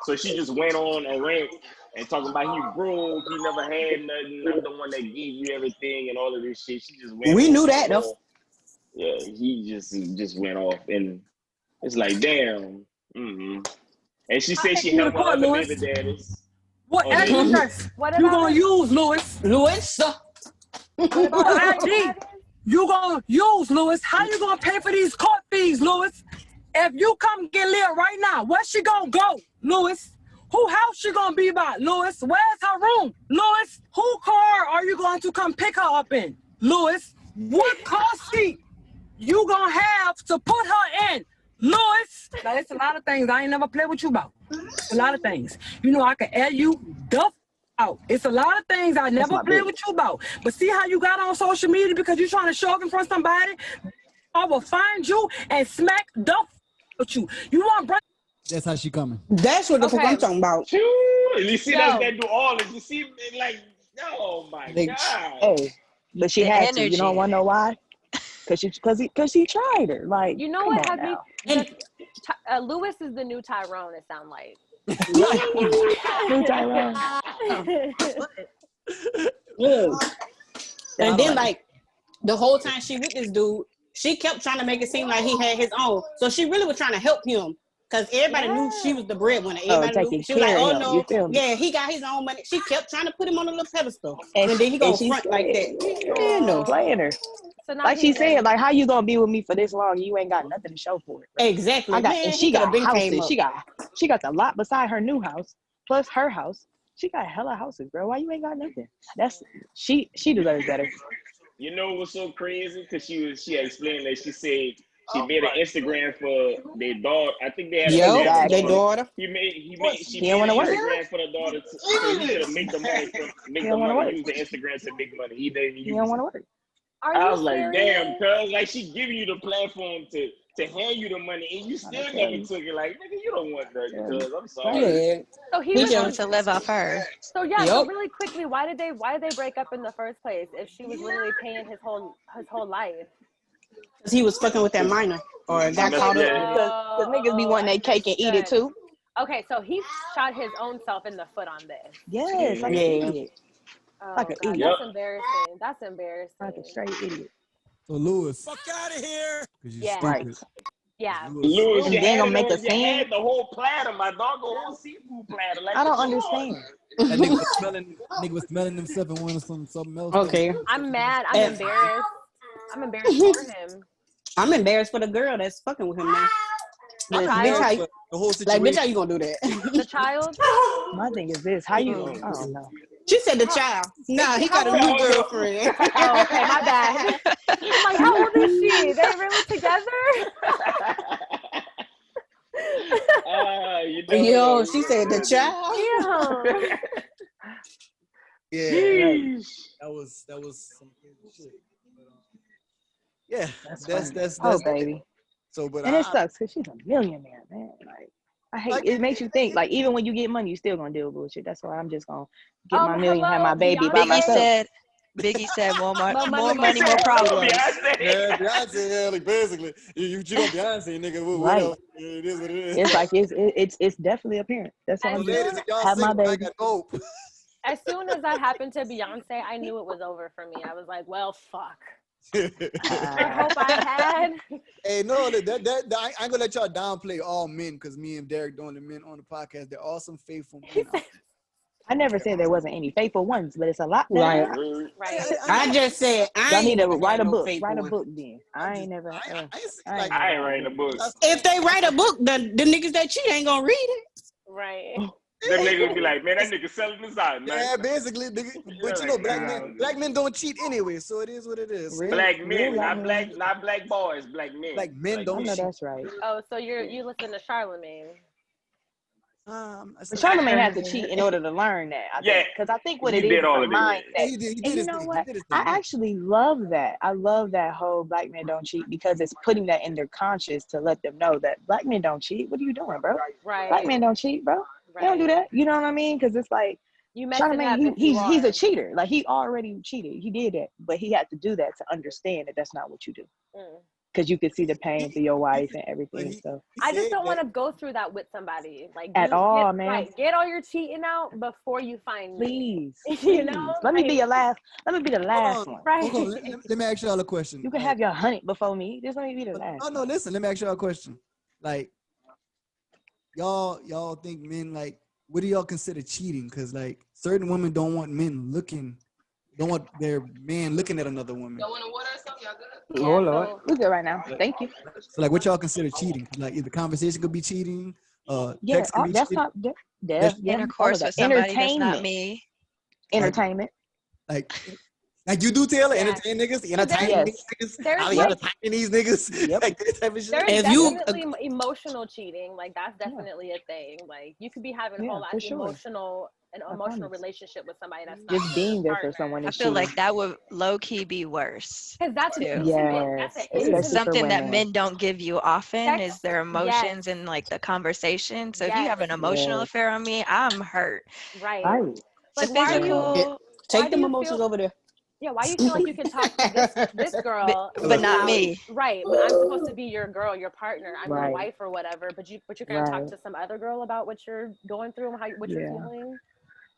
So she just went on and went and talking about he broke, he never had nothing, I'm the one that gave you everything and all of this shit. She just went. We on knew that though. Yeah, he just went off, and it's like, damn. Mm-hmm. And she said she helped her other baby daddies. What Oh, address What you about gonna her? use, Lewis? Louis? What about What her? ID you gonna use, Lewis? How you gonna pay for these court fees, Lewis? If you come get Leah right now, where she gonna go, Lewis? Who house she gonna be by, Lewis? Where's her room, Lewis? Who car are you going to come pick her up in, Lewis? What car seat you gonna have to put her in, Lewis? Now, it's a lot of things I ain't never played with you about. A lot of things. You know, I can air you the out. It's a lot of things I never played with you about. But see how you got on social media because you're trying to show up in front of somebody? I will find you and smack the with you. You want break? That's how she coming. That's what the fuck I'm talking about. You see that do all this. You see, like, oh my God. Hey, But she The had to. You energy don't want in to know it. why? Because he tried her. Like, You know come what? on Have you? now. Lewis is the new Tyrone. It sound like. New Tyrone. Look. And then Definitely. like the whole time she with this dude, she kept trying to make it seem like he had his own. So she really was trying to help him. Because everybody knew she was the breadwinner. Everybody knew. taking She was like, care oh of him. no. You feel me? Yeah, he got his own money. She kept trying to put him on a little pedestal. And And then he gonna she front like that. Yeah, no. playing her. So now Like she he's said, like, how you gonna be with me for this long and you ain't got nothing to show for it? Exactly. I got, Man, and he she coulda got been came houses. up. She got the lot beside her new house, plus her house. She got hella houses, bro. Why you ain't got nothing? That's she deserves better. You know what's so crazy? Because she explained that she said she made an Instagram for their daughter. I think they had a Yo, daughter. their daughter. She He made don't an wanna work. Instagram for the daughter so he could make the money use the Instagram to make money. He didn't He use don't it. want to work. Are I you was like, serious? damn, cuz like she giving you the platform to hand you the money and you still never took it. Like, nigga, you don't want that, cuz I'm sorry. Yeah. So he He was wanted to live off her. So yeah, Yep. so really quickly, why did they break up in the first place if she was literally paying his whole life? Because he was fucking with that minor or got caught up. Because niggas be wanting their cake and eat it too. Okay, so he shot his own self in the foot on this. Yes, like an idiot. Oh Like an God, idiot. that's embarrassing. That's embarrassing. Like a straight idiot. So Lewis, fuck out of here. Cause you Yeah. stupid. Yeah. Lewis, And you then had gonna it make on, a you scene? had the whole platter, my dog, the whole seafood platter. Like, I don't what you understand. That nigga was smelling himself and wanted something else. Okay. I'm mad. I'm And- embarrassed. I'm embarrassed for him. I'm embarrassed for the girl that's fucking with him now. The Like, child? bitch, how, The whole like, situation. bitch, how you gonna do that? The child? My thing is this. How you? I don't know. She said the child. Nah, he got a new girlfriend. Oh, okay, my bad. I'm like, how old is she? They really together? you never Yo, know. she said the child. Yeah. Yeah, that was some crazy shit. Yeah, that's Oh, baby. So, but And it sucks because she's a millionaire, man. Like, I hate it. Makes you think, like, even when you get money, you still gonna deal with bullshit. That's why I'm just gonna get my million, have my baby by myself. Biggie said, more money, more Beyonce. problems. Yeah, Beyonce, yeah, like basically, you cheat on Beyonce, nigga. What else? It is what it is. It's like it's definitely apparent. That's why I'm ladies, just if y'all have my single, I baby. got hope. As soon as that happened to Beyonce, I knew it was over for me. I was like, well, fuck. I hope I had. Hey, no, that I ain't gonna let y'all downplay all men because me and Derek doing the men on the podcast. They're all some faithful men. I never said there wasn't any faithful ones, but it's a lot. Right. Right. I just said Y'all need to never write a no book. fake Write a one. book then. I ain't never. I ain't writing a book. If they write a book, the niggas that cheat ain't gonna read it. Right. Them niggas be like, man, that nigga selling this out, man. Yeah, basically, nigga. But you know, black men don't cheat anyway, so it is what it is. Black men, not black boys, black men. Like men don't know cheat. that's right. Oh, so you listen to Charlemagne. But Charlemagne had to cheat in order to learn that. Because I think what he it is did all a of it. mindset. He did And you his know thing. what? He did his I thing. actually love that. I love that whole black men don't cheat because it's putting that in their conscience to let them know that black men don't cheat. What are you doing, bro? Right. Black men don't cheat, bro. They don't do that. You know what I mean? Because it's like You messing up Charlemagne, if you he's are. a cheater. Like he already cheated. He did that, but he had to do that to understand that that's not what you do. Because you could see the pain through your wife and everything. So I just don't want to go through that with somebody. Like at all, man. Right, get all your cheating out before you find me. Please. You know? Let me be your last. Let me be the last one. Right. Hold on, let me ask y'all a question. You can have your 100 before me. Just let me be the last. Oh no, listen. Let me ask y'all a question. Like, y'all think men like? What do y'all consider cheating? Because like certain women don't want their man looking at another woman. Y'all want to water or something? Y'all good? Oh Lord, we're good right now. Thank you. So like, what y'all consider cheating? Like, the conversation could be cheating. Text could be that's cheating. not. Intercourse with somebody that's not me. Entertainment. Like you do, Taylor, entertain niggas, entertain these niggas. I be entertaining these niggas. Like this type of shit. There's definitely emotional cheating. Like that's definitely a thing. Like you could be having a whole lot of emotional relationship with somebody that's not just being there for someone. I feel like that would low key be worse. Because that's something that men don't give you often is their emotions and like the conversation. So if you have an emotional affair on me, I'm hurt. Right. The Like why physical. Take them emotions over there. Yeah, why you feel like you can talk to this girl, but not me. Right, but I'm supposed to be your girl, your partner, I'm your Right. wife or whatever. But you're gonna talk Right. to some other girl about what you're going through and what you're Yeah. feeling.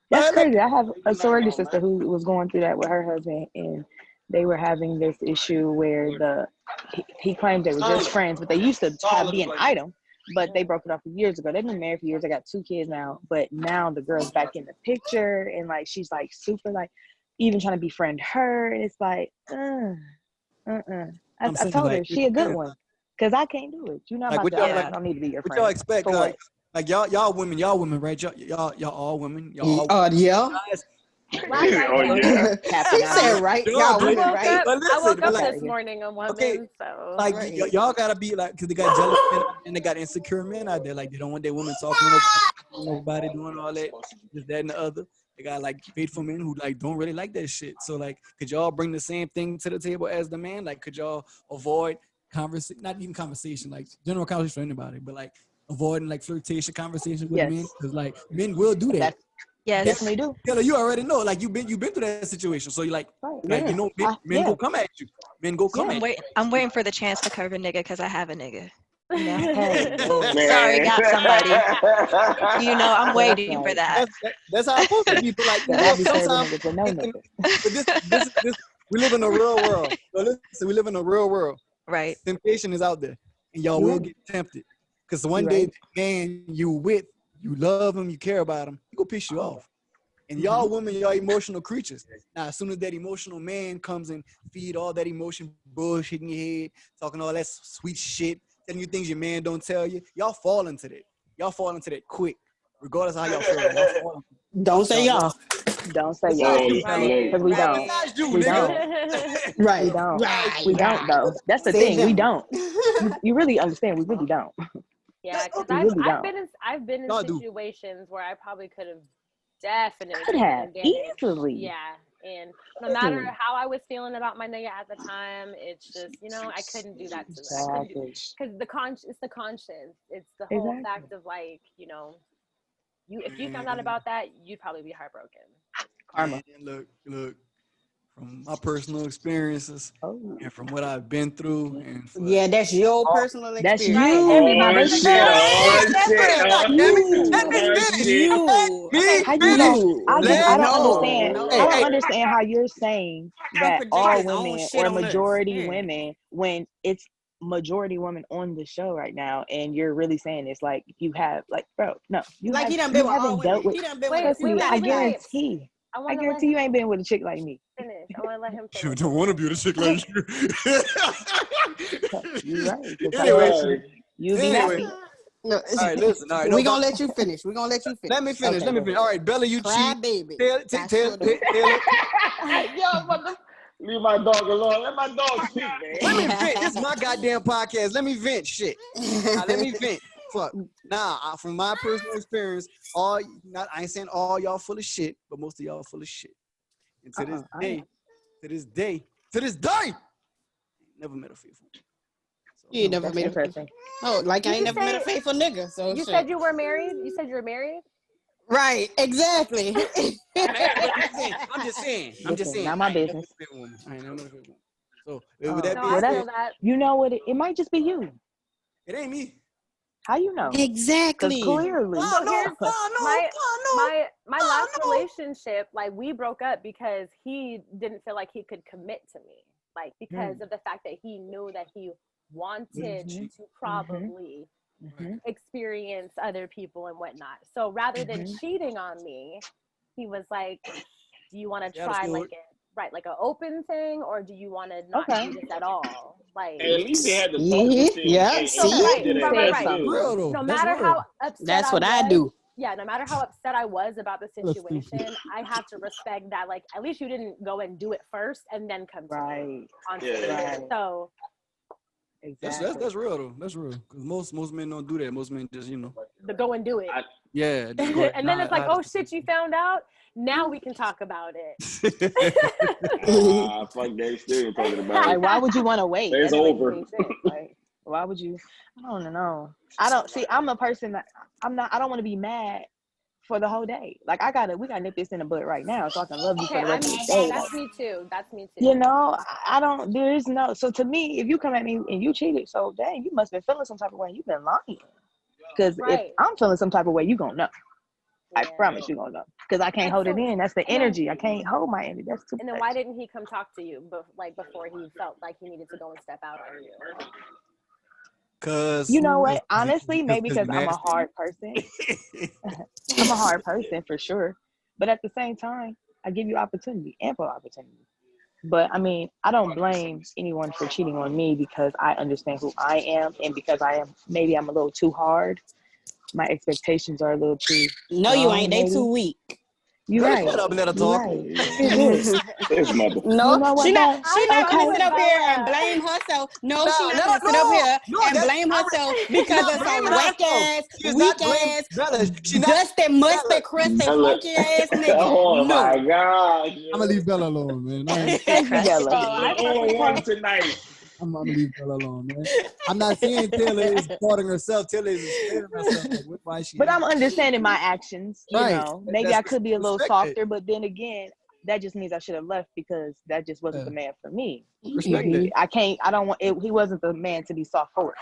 That's crazy. I have a sorority sister who was going through that with her husband, and they were having this issue where he claimed they were just friends, but they used to be an item, but they broke it off years ago. They've been married for years. They got 2 kids now, but now the girl's back in the picture, and like she's like super like even trying to befriend her, and it's like I told her she a good one because I can't do it. You're not Like, about what to. y'all I don't need to be your What friend. y'all expect? For what? Like y'all women, right? Y'all all women. Y'all all Yeah. guys. Oh yeah. She said right. Y'all women, I right? woke up like, this morning a woman, okay, so like Right. y'all gotta be like, cause they got jealous men and they got insecure men out there. Like they don't want their women talking to nobody, doing all that, this, that, and the other. They got like faithful men who like don't really like that shit. So like, could y'all bring the same thing to the table as the man? Like, could y'all avoid not even conversation, like general conversation for anybody, but like avoiding like flirtation conversation with men? Cause like men will do that. Yes. Definitely do. Taylor, you already know. Like you've been through that situation, so you like you know, men go come at you. Men go come at you. I'm waiting for the chance to curve a nigga because I have a nigga. You know? Man. Sorry, got somebody. You know, I'm waiting for that. That's how it's supposed to be. But like, you know, That be serving sometimes niggas with no nigga. but this we live in a real world. So listen, we live in a real world. Right. Temptation is out there, and y'all will get tempted. Because one day, the man you love him, you care about him, he gonna piss you off. And y'all women, y'all emotional creatures. Now, as soon as that emotional man comes and feed all that emotion bullshit in your head, talking all that sweet shit, telling you things your man don't tell you, y'all fall into that. Y'all fall into that quick, regardless of how y'all feel. Y'all fall into Don't say y'all. Don't say Besides y'all. you, Because we don't. Besides you, We nigga. don't. Right. We don't. Right. We don't though. That's the Say thing. We them. don't. You really understand? We really don't. yeah, because We really I've been in Y'all do. situations where I probably could have definitely Could taken have advantage. easily. Yeah, and no matter how I was feeling about my nigga at the time, it's just, you know, I couldn't do that to them. Because it's the conscience. It's the whole fact of like, you know, if you found out about that, you'd probably be heartbroken. Karma. Man, look. From my personal experiences and from what I've been through, and Yeah, that's your personal That's experience. you. Oh shit! You. How you know? I don't understand. No. I don't understand how you're saying that all his own women shit or on us. majority Yeah. women when it's majority women on the show right now, and you're really saying it's like you have like, bro, no, you Like have, he done been you with all haven't women. dealt with. He done been Wait, with a few. wait, I wait. guarantee. I I want to guarantee you ain't been with a chick like me. finish. I want to let him you finish. don't want to be with a chick like you. You're right. Anyway, You be happy. No. all right, listen. All right, We're going to let you finish. Let me finish. Okay, All right, Bella, you Cry cheat. baby. Taylor. Yo, mother, leave my dog alone. Let my dog speak, man. Let me vent. This is my goddamn podcast. Let me vent shit. Now, let me vent. Fuck. Now, from my personal experience, I ain't saying all y'all full of shit, but most of y'all full of shit. And to this day, never met a faithful. You ain't never made a interesting. Oh, like I ain't never met a faithful nigga. So You said you were married? You said you were married? Right, exactly. I'm just saying. Not my business. I ain't never met a faithful. So No, with that I being feel said, that. You know what? It might just be you. it ain't me. How you know? Exactly. Because clearly. My last relationship, like we broke up because he didn't feel like he could commit to me, like because of the fact that he knew that he wanted to probably experience other people and whatnot. So rather than cheating on me, he was like, "Do you want to try like an open thing, or do you want to not do this at all?" Like, At least they had to talk to shit. Yeah, see? right. No matter how upset That's what I was, do. yeah, no matter how upset I was about the situation, I have to respect that. Like, at least you didn't go and do it first and then come to me on stage. So exactly. That's real though. That's real. Because most men don't do that. Most men just, the go and do it. Yeah. And then it's like, oh shit, you found out. Now we can talk about it. Fuck that shit. Talking about Like, why would you want to wait? It's over. Like, why would you? I don't know. I don't see. I'm a person that I don't want to be mad for the whole day. Like we gotta nip this in the bud right now so I can love you for the rest of the day. That's me too. That's me too. You know, I don't. There is no. So to me, if you come at me and you cheated, so dang, you must have been feeling some type of way. You've been lying. Because if I'm feeling some type of way, you gonna know. I promise you gonna know. Because I can't hold it in. That's the energy. I can't hold my energy. That's too much. And then why didn't he come talk to you, before he felt like he needed to go and step out on you? Cause you know what? Honestly, maybe because I'm a hard person. I'm a hard person for sure. But at the same time, I give you opportunity, ample opportunity. But I mean, I don't blame anyone for cheating on me because I understand who I am, and because maybe I'm a little too hard. My expectations are a little too. No, you ain't. They too weak. You right. Shut up and let her talk. Right. No, she not gonna sit up here and Bella. blame herself. No, she not gonna sit up here and blame herself because of some whack ass, weak ass, dusty, musty, crusty, funky ass nigga. Oh no. my God! I'm gonna leave Bella alone, man. Thank you, Bella. On one tonight. I'm gonna leave Bella alone, man. I'm not saying Taylor is supporting herself. Taylor is explaining herself. Like, why she? But I'm understanding my actions. You know, maybe I could be a little respect softer, but then again, that just means I should have left because that just wasn't the man for me. Respect it. I don't want it. He wasn't the man to be soft for.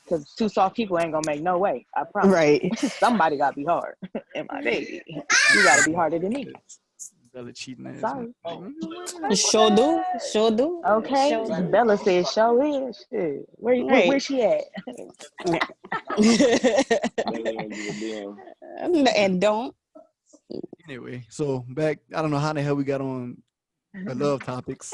Because two soft people ain't gonna make no way. I promise. Right. Somebody gotta be hard. And my baby, you gotta be harder than me. Bella cheating ass. Sorry. Sure do. Okay. Sure. Bella said, "Show is shit. Where she at?" And don't. Anyway, so back. I don't know how the hell we got on the love topics.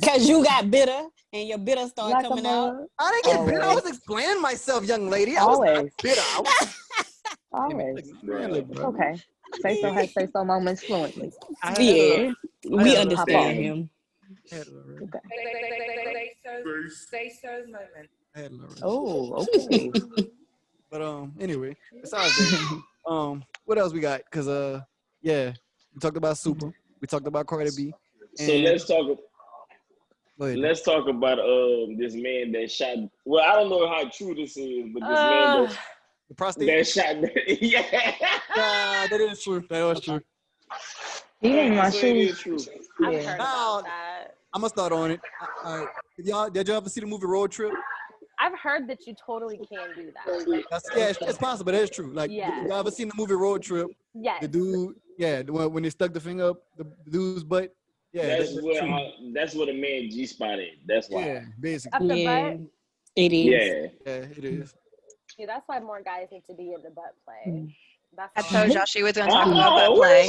Cause you got bitter and your bitter started Like coming out. I didn't get bitter. I was explaining myself, young lady. I was Always. bitter. Always. Really, Okay. Sayso has Sayso moments fluently. Yeah, we I understand him. Oh, okay. But anyway, besides that, what else we got? Cause we talked about Super. We talked about Cardi B. So let's talk about this man that shot. Well, I don't know how true this is, but this man the prostate that shot. Yeah, that is true. That was true. He in my so it is true. I've heard about that. I'm gonna start on it. All right, did y'all ever see the movie Road Trip? I've heard that you totally can do that. It's possible. That is true. Like, y'all ever seen the movie Road Trip? Yes. The dude, when they stuck the finger up the dude's butt. Yeah, that's what a man G spot is. That's why. Yeah, basically. Up the butt? It is. Yeah, it is. Yeah, that's why more guys need to be in the butt play. I told y'all she was gonna talk about butt play.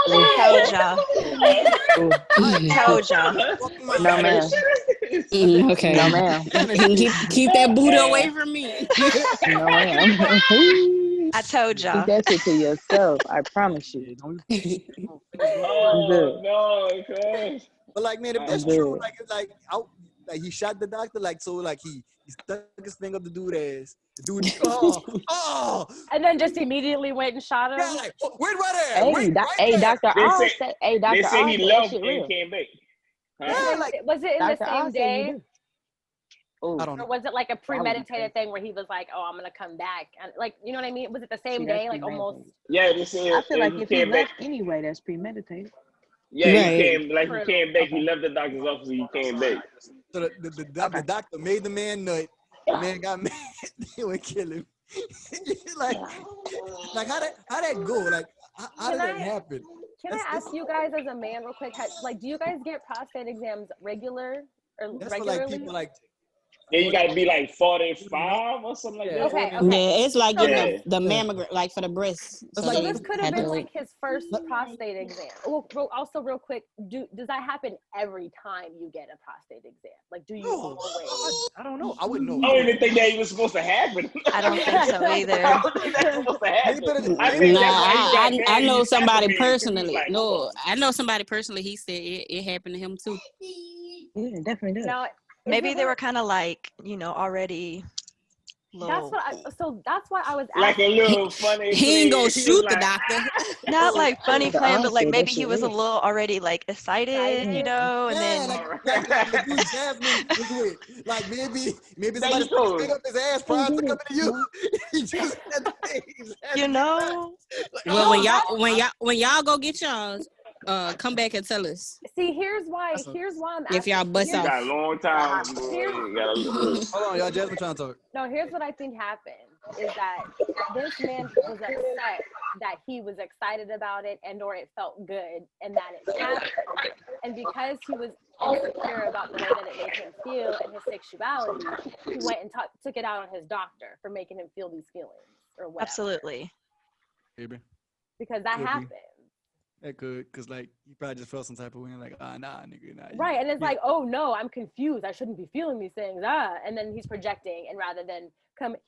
I told y'all. No, ma'am. Okay. No, ma'am. Keep that booty away from me. No, ma'am. I told y'all. Keep that shit to yourself. I promise you. Oh no, cuz. But like, man, if that's true, like he shot the doctor, like so, like he stuck his finger up the dude's ass. The dude, and then just immediately went and shot him. Yeah, like, wait right there. Hey, Dr. Oz said, They say he left and came back. Huh? Yeah, was it in Dr. the same Oz day? I don't know. Or was it like a premeditated thing where he was like, "Oh, I'm gonna come back," and like, you know what I mean? Was it the same day, like almost? Yeah, they said. I feel like he if he came left back anyway, that's premeditated. Yeah, he came back. He left the doctor's office. He came back. So the doctor made the man nut. The man got mad. They would kill him. like how that go? Like how did that happen? Can I ask you guys as a man real quick? Like, do you guys get prostate exams regularly? That's for like people like. Yeah, you gotta be like 45 or something like that. Okay. Yeah, it's like getting the mammogram, like for the breasts. So this could have been like his first prostate exam. Also, real quick, does that happen every time you get a prostate exam? Like, do you always? I don't know. I wouldn't know. I don't even think that even supposed to happen. I don't think so either. I don't think that's supposed to happen. I know somebody personally. No, I know somebody personally. He said it happened to him too. Yeah, definitely does. Now, maybe they were kind of like, already That's what that's why I was like asking. a little funny. He ain't gonna shoot the like, doctor. Not like funny The plan, but like answer, maybe that's he what was it a is. little already like excited, you know, and Yeah, then like the dude Jasmine was with. Like maybe There somebody you go. straight up his ass prior to coming to you. He just had the things. you know. Like, Well, oh, when y'all go get y'all's, come back and tell us See, here's why I'm asking. if y'all bust You off. got a long time. Boy. You got a hold on, y'all. Jasmine trying to talk. No, here's what I think happened is that this man was upset that he was excited about it and or it felt good and that it happened. And because he was insecure about the way that it made him feel and his sexuality, he went and took it out on his doctor for making him feel these feelings or whatever. Absolutely. Maybe. Because that Could be. happened. That could, because like you probably just felt some type of way, like, nah, nigga, nah. Right, and it's like, oh no, I'm confused. I shouldn't be feeling these things. And then he's projecting, and rather than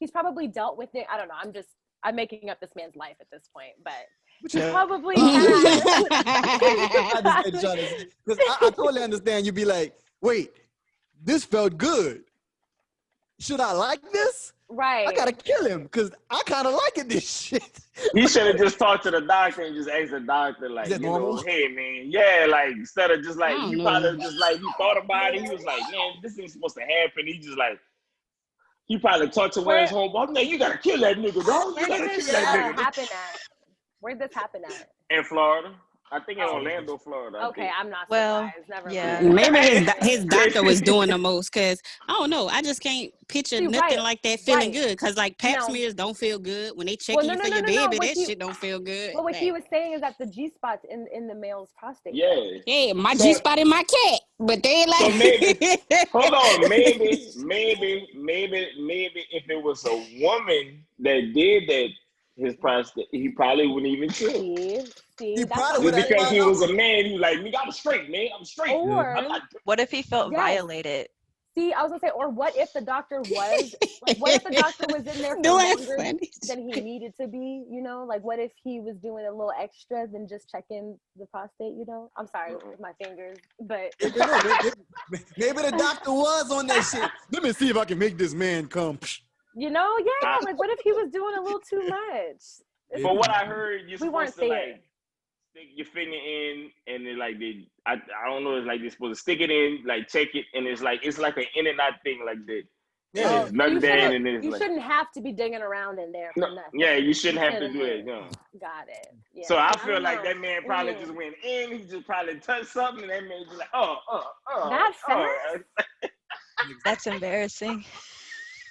he's probably dealt with it. I don't know. I'm making up this man's life at this point, but he probably has. Because I totally understand. You'd be like, wait, this felt good. Should I like this? Right. I gotta kill him because I kind of liking this shit. He should have just talked to the doctor and just asked the doctor, like, you know, hey man, yeah, like instead of just like he probably just like he thought about it. He was like, man, this ain't supposed to happen. He just like he probably talked to where his homeboy. Man, you gotta kill that nigga, dog. You gotta kill that nigga. Happen at? Where'd this happen at? In Florida. I think in Orlando, Florida. Okay, I'm not well, surprised. Never yeah. mind. Maybe his doctor was doing the most because I don't know. I just can't picture nothing like that feeling good because like pap smears don't feel good when they check you for your baby. That shit don't feel good. Well, what he was saying is that the G spot's in the male's prostate. Yeah, my G spot in my cat, but they like. So maybe, hold on, maybe if it was a woman that did that, his prostate, he probably wouldn't even chill. He probably would because he was a man. He was like, nigga, I'm straight, man. I'm straight. Or what if he felt violated? See, I was gonna say, or what if the doctor was like, what if the doctor was in there for longer than he needed to be? You know, like what if he was doing a little extra than just checking the prostate? You know, I'm sorry with my fingers, but maybe the doctor was on that shit. Let me see if I can make this man come. You know, yeah, like what if he was doing a little too much? But what I heard, you're supposed to there. like stick your finger in, and then like I don't know, it's like you're supposed to stick it in, like check it, and it's like an in and out thing like that. Yeah, nothing there, and then you shouldn't have to be digging around in there for nothing. Yeah, you shouldn't have to do it. No. Got it. Yeah. So I feel like that man probably just went in. He just probably touched something, and that man just like, That fast? That's embarrassing.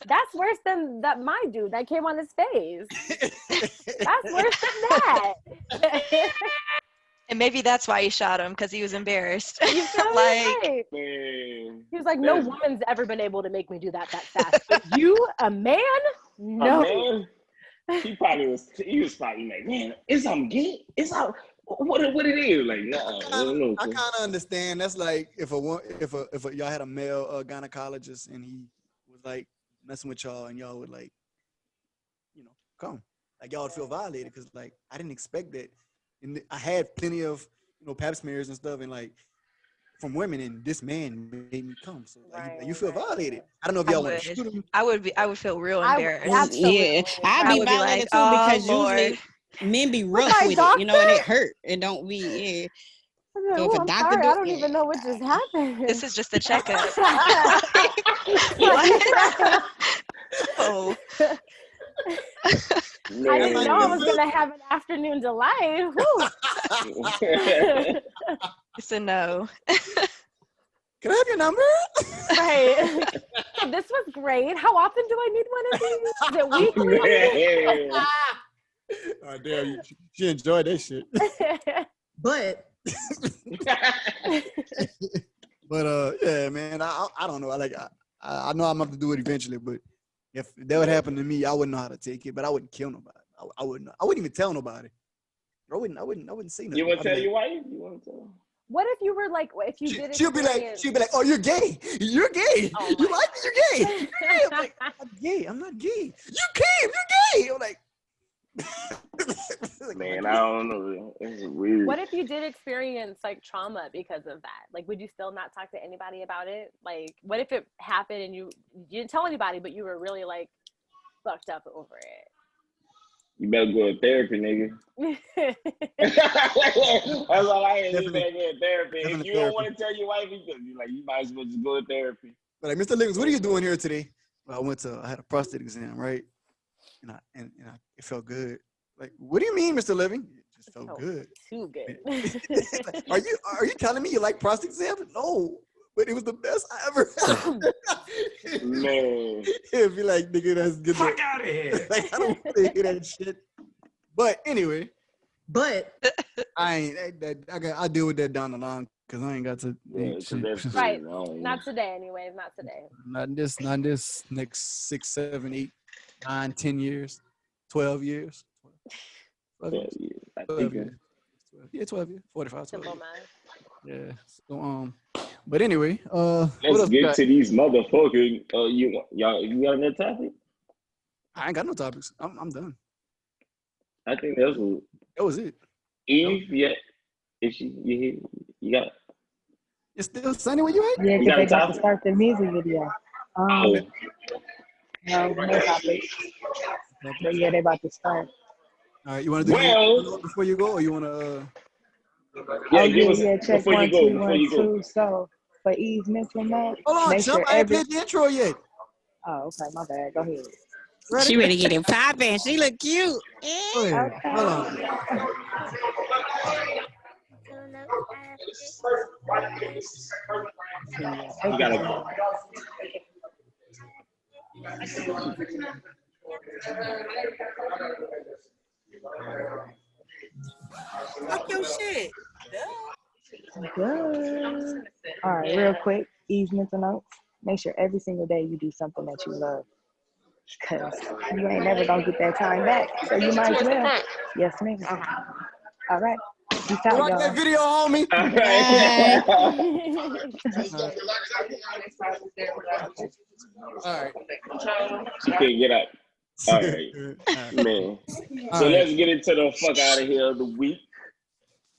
That's worse than that my dude that came on his face. That's worse than that. And maybe that's why he shot him, because he was embarrassed. You feel like, man. He was like, no woman's ever been able to make me do that fast. But you, a man? No. A man? He was probably like, man, is I'm gay? Is I what it is? Like, nah, I kind of understand. That's like if y'all had a male gynecologist and he was like messing with y'all and y'all would like, you know, come. Like y'all would feel violated because like I didn't expect that. And I had plenty of, you know, pap smears and stuff and like from women, and this man made me come. So like, you feel violated. I don't know if y'all want to shoot him. I would feel real embarrassed. Yeah, I'd be violated too because usually men be rough with it, you know, and it hurt. It don't be, yeah. So if a doctor sorry, I don't even know what just happened. This is just a checkup. Oh. I didn't know I was gonna have an afternoon delight. It's a no. Can I have your number? Right. So this was great. How often do I need one of these? Is it weekly? Oh, damn, she enjoyed that shit. But yeah, man, I don't know. I know I'm gonna have to do it eventually, but if that would happen to me, I wouldn't know how to take it. But I wouldn't kill nobody. I wouldn't even tell nobody. I wouldn't say nothing. You wouldn't tell your wife? You wouldn't tell her? What if you were like, if you did it? She'll be like, oh, you're gay. You're gay. Oh you like me? You're gay. You're gay. I'm like, I'm not gay. I'm not gay. You came. You're gay. I'm like, man, I don't know. It's weird. What if you did experience like trauma because of that? Like, would you still not talk to anybody about it? Like, what if it happened and you didn't tell anybody, but you were really like fucked up over it. You better go to therapy, nigga. That's all I hear. You better go to therapy. If you don't want to tell your wife, you might as well just go to therapy. But like, Mr. Livings, what are you doing here today? Well, I had a prostate exam, right? And it felt good. Like, what do you mean, Mr. Living? It just felt good. Too good. Like, are you telling me you like prostate exams? No. But it was the best I ever had. Man. It'd be like, nigga, that's good. Fuck out of here. Like, I don't want to hear that shit. But anyway, I deal with that down the line because I ain't got to. Right. Not today, anyways. Not today. Not this next 6, 7, 8, 9, 10 years, 12 years. 12 years. 12 years. Yeah, 12 years. 45. Simple man. Yeah. So but anyway, let's get to these motherfuckers. You got another topic? I ain't got no topics. I'm done. I think that was it. Eve, yeah. If you got it. It's still sunny where you at? Yeah, because they got to start the music video. No topic. But yeah, they about to start. All right, you want to do before you go, or you want to? Check 1, 2, 1, 2. So for ease missing that. Hold on, Chump. I ain't played the intro yet. Oh, okay, my bad. Go ahead. Ready? She ready to get it popping. She look cute. Go ahead. Okay. Hold on. You gotta. Fuck your shit. Good. All right, real quick, ease mental notes. Make sure every single day you do something that you love. Because you ain't never going to get that time back. So you might as well. Yes, ma'am. All right. Peace out, y'all. That video, homie. All right. She can't get up. All right. Man. So let's get into the fuck out of here of the week.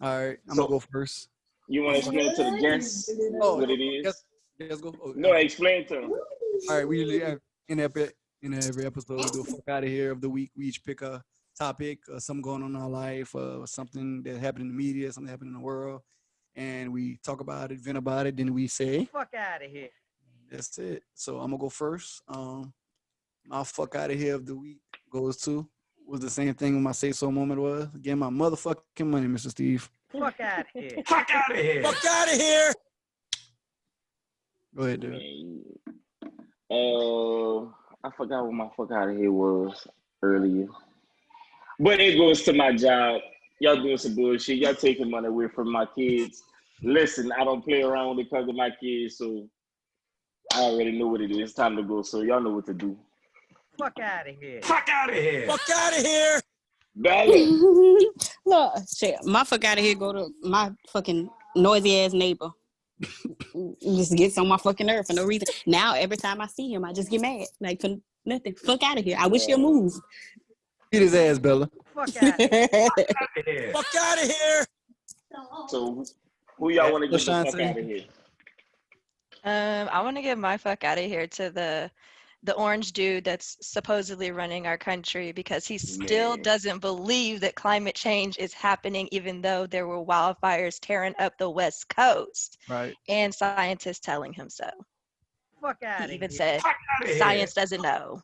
All right. I'm going to go first. You want to explain to the guests what it is? Let's go. Okay. No, explain to them. All right. We usually have in every episode, we do a fuck out of here of the week. We each pick a topic, something going on in our life, something that happened in the media, something that happened in the world, and we talk about it, vent about it. Then we say, "Fuck out of here." That's it. So I'm gonna go first. My fuck out of here of the week goes to was the same thing when my Sayso moment was. Get my motherfucking money, Mr. Steve. Fuck out of here. Fuck out of here. Fuck out of here. Go ahead, dude. I forgot what my fuck out of here was earlier. But it goes to my job. Y'all doing some bullshit. Y'all taking money away from my kids. Listen, I don't play around with it because of my kids, so I already know what it is. It's time to go, so y'all know what to do. Fuck out of here. Fuck out of here. Fuck out of here. Look, shit. My fuck out of here go to my fucking noisy ass neighbor. Just gets on my fucking nerve for no reason. Now every time I see him, I just get mad. Like for nothing. Fuck out of here. I wish he'll move. Beat his ass, Bella. Fuck out of here. Fuck out of here. So who y'all want to get the fuck out of here? I want to get my fuck out of here to the orange dude that's supposedly running our country because he still doesn't believe that climate change is happening, even though there were wildfires tearing up the West Coast. Right. And scientists telling him so. Fuck out of here. He even said science doesn't know.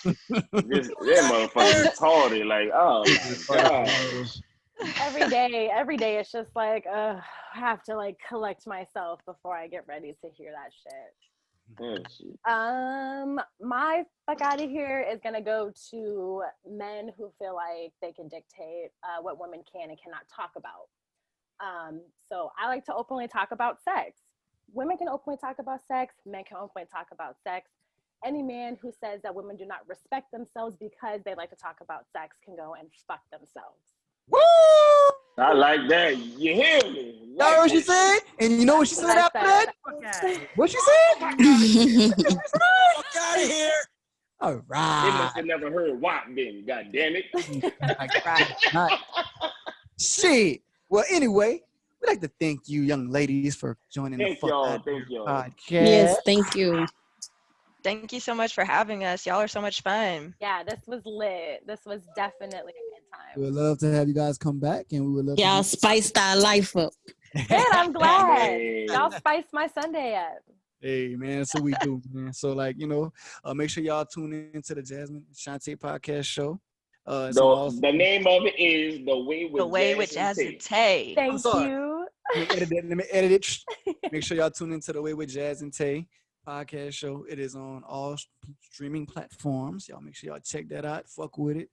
That motherfucker is retarded. Like, oh my gosh. Every day it's just like, I have to like collect myself before I get ready to hear that shit. My fuck out of here is gonna go to men who feel like they can dictate what women can and cannot talk about. So I like to openly talk about sex. Women can openly talk about sex. Men can openly talk about sex. Any man who says that women do not respect themselves because they like to talk about sex can go and fuck themselves. Woo! I like that. You hear me? You know what she said? And you know what she said after that? What she said? Fuck out of here. All right. They must have never heard WAP then. God damn it. Shit. Well, anyway, we'd like to thank you, young ladies, for joining the Fuck Out Here podcast. Yes, thank you. Thank you so much for having us. Y'all are so much fun. Yeah, this was lit. This was definitely a good time. We would love to have you guys come back, and we would love Y'all to spiced our life up. Good, I'm glad. Hey. Y'all spiced my Sunday up. Hey man, that's what we do, man. So like, make sure y'all tune into the Jasmine and Shantaé podcast show. The name of it is The Way With Jazz Taé. Thank you. Let me edit it. Make sure y'all tune into The Way With Jazz and Taé podcast show. It is on all streaming platforms. Y'all make sure y'all check that out. Fuck with it.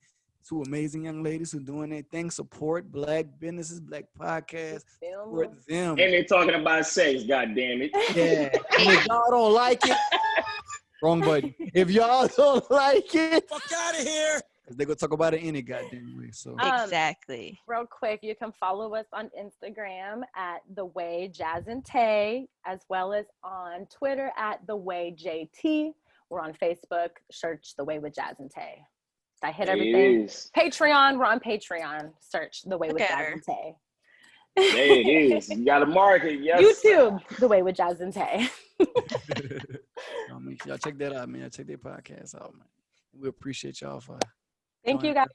Two amazing young ladies who doing their thing. Support Black businesses, Black podcasts. Support them. And they're talking about sex, God damn it. Yeah. And if y'all don't like it, wrong button. If y'all don't like it, Fuck out of here. they're gonna talk about it any goddamn way. So Exactly. Real quick, you can follow us on Instagram at The Way Jazz and Taé, as well as on Twitter at The Way JT. We're on Facebook. Search The Way with Jazz and Taé. I hit everything. Patreon, we're on Patreon. Search The Way with Jazz and Taé. There it is. You got to mark it. Yes. YouTube, The Way with Jazz and Taé. Y'all check that out, man. Y'all check their podcast out, man. We appreciate y'all for. Thank you, guys.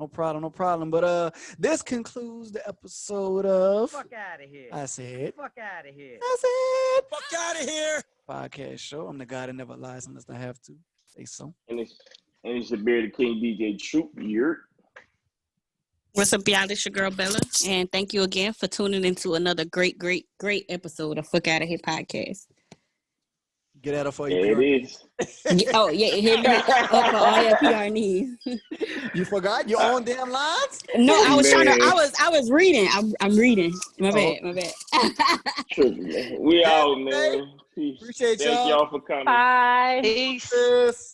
No problem. But this concludes the episode of. Fuck out of here. I said. Fuck out of here. I said. Fuck out of here. Podcast show. I'm the guy that never lies unless I have to. Say so. And it's your beer, the King DJ Troop. What's up, y'all? It's your girl Bella, and thank you again for tuning into another great episode of Fuk Outta Here podcast. Get out of for you. There it is. Oh yeah, hit me up for all your PR needs. You forgot your own damn lines? No, I was trying to. I was reading. I'm reading. My bad. We out, man. Peace. Appreciate y'all. Thank y'all for coming. Bye. Peace. Peace.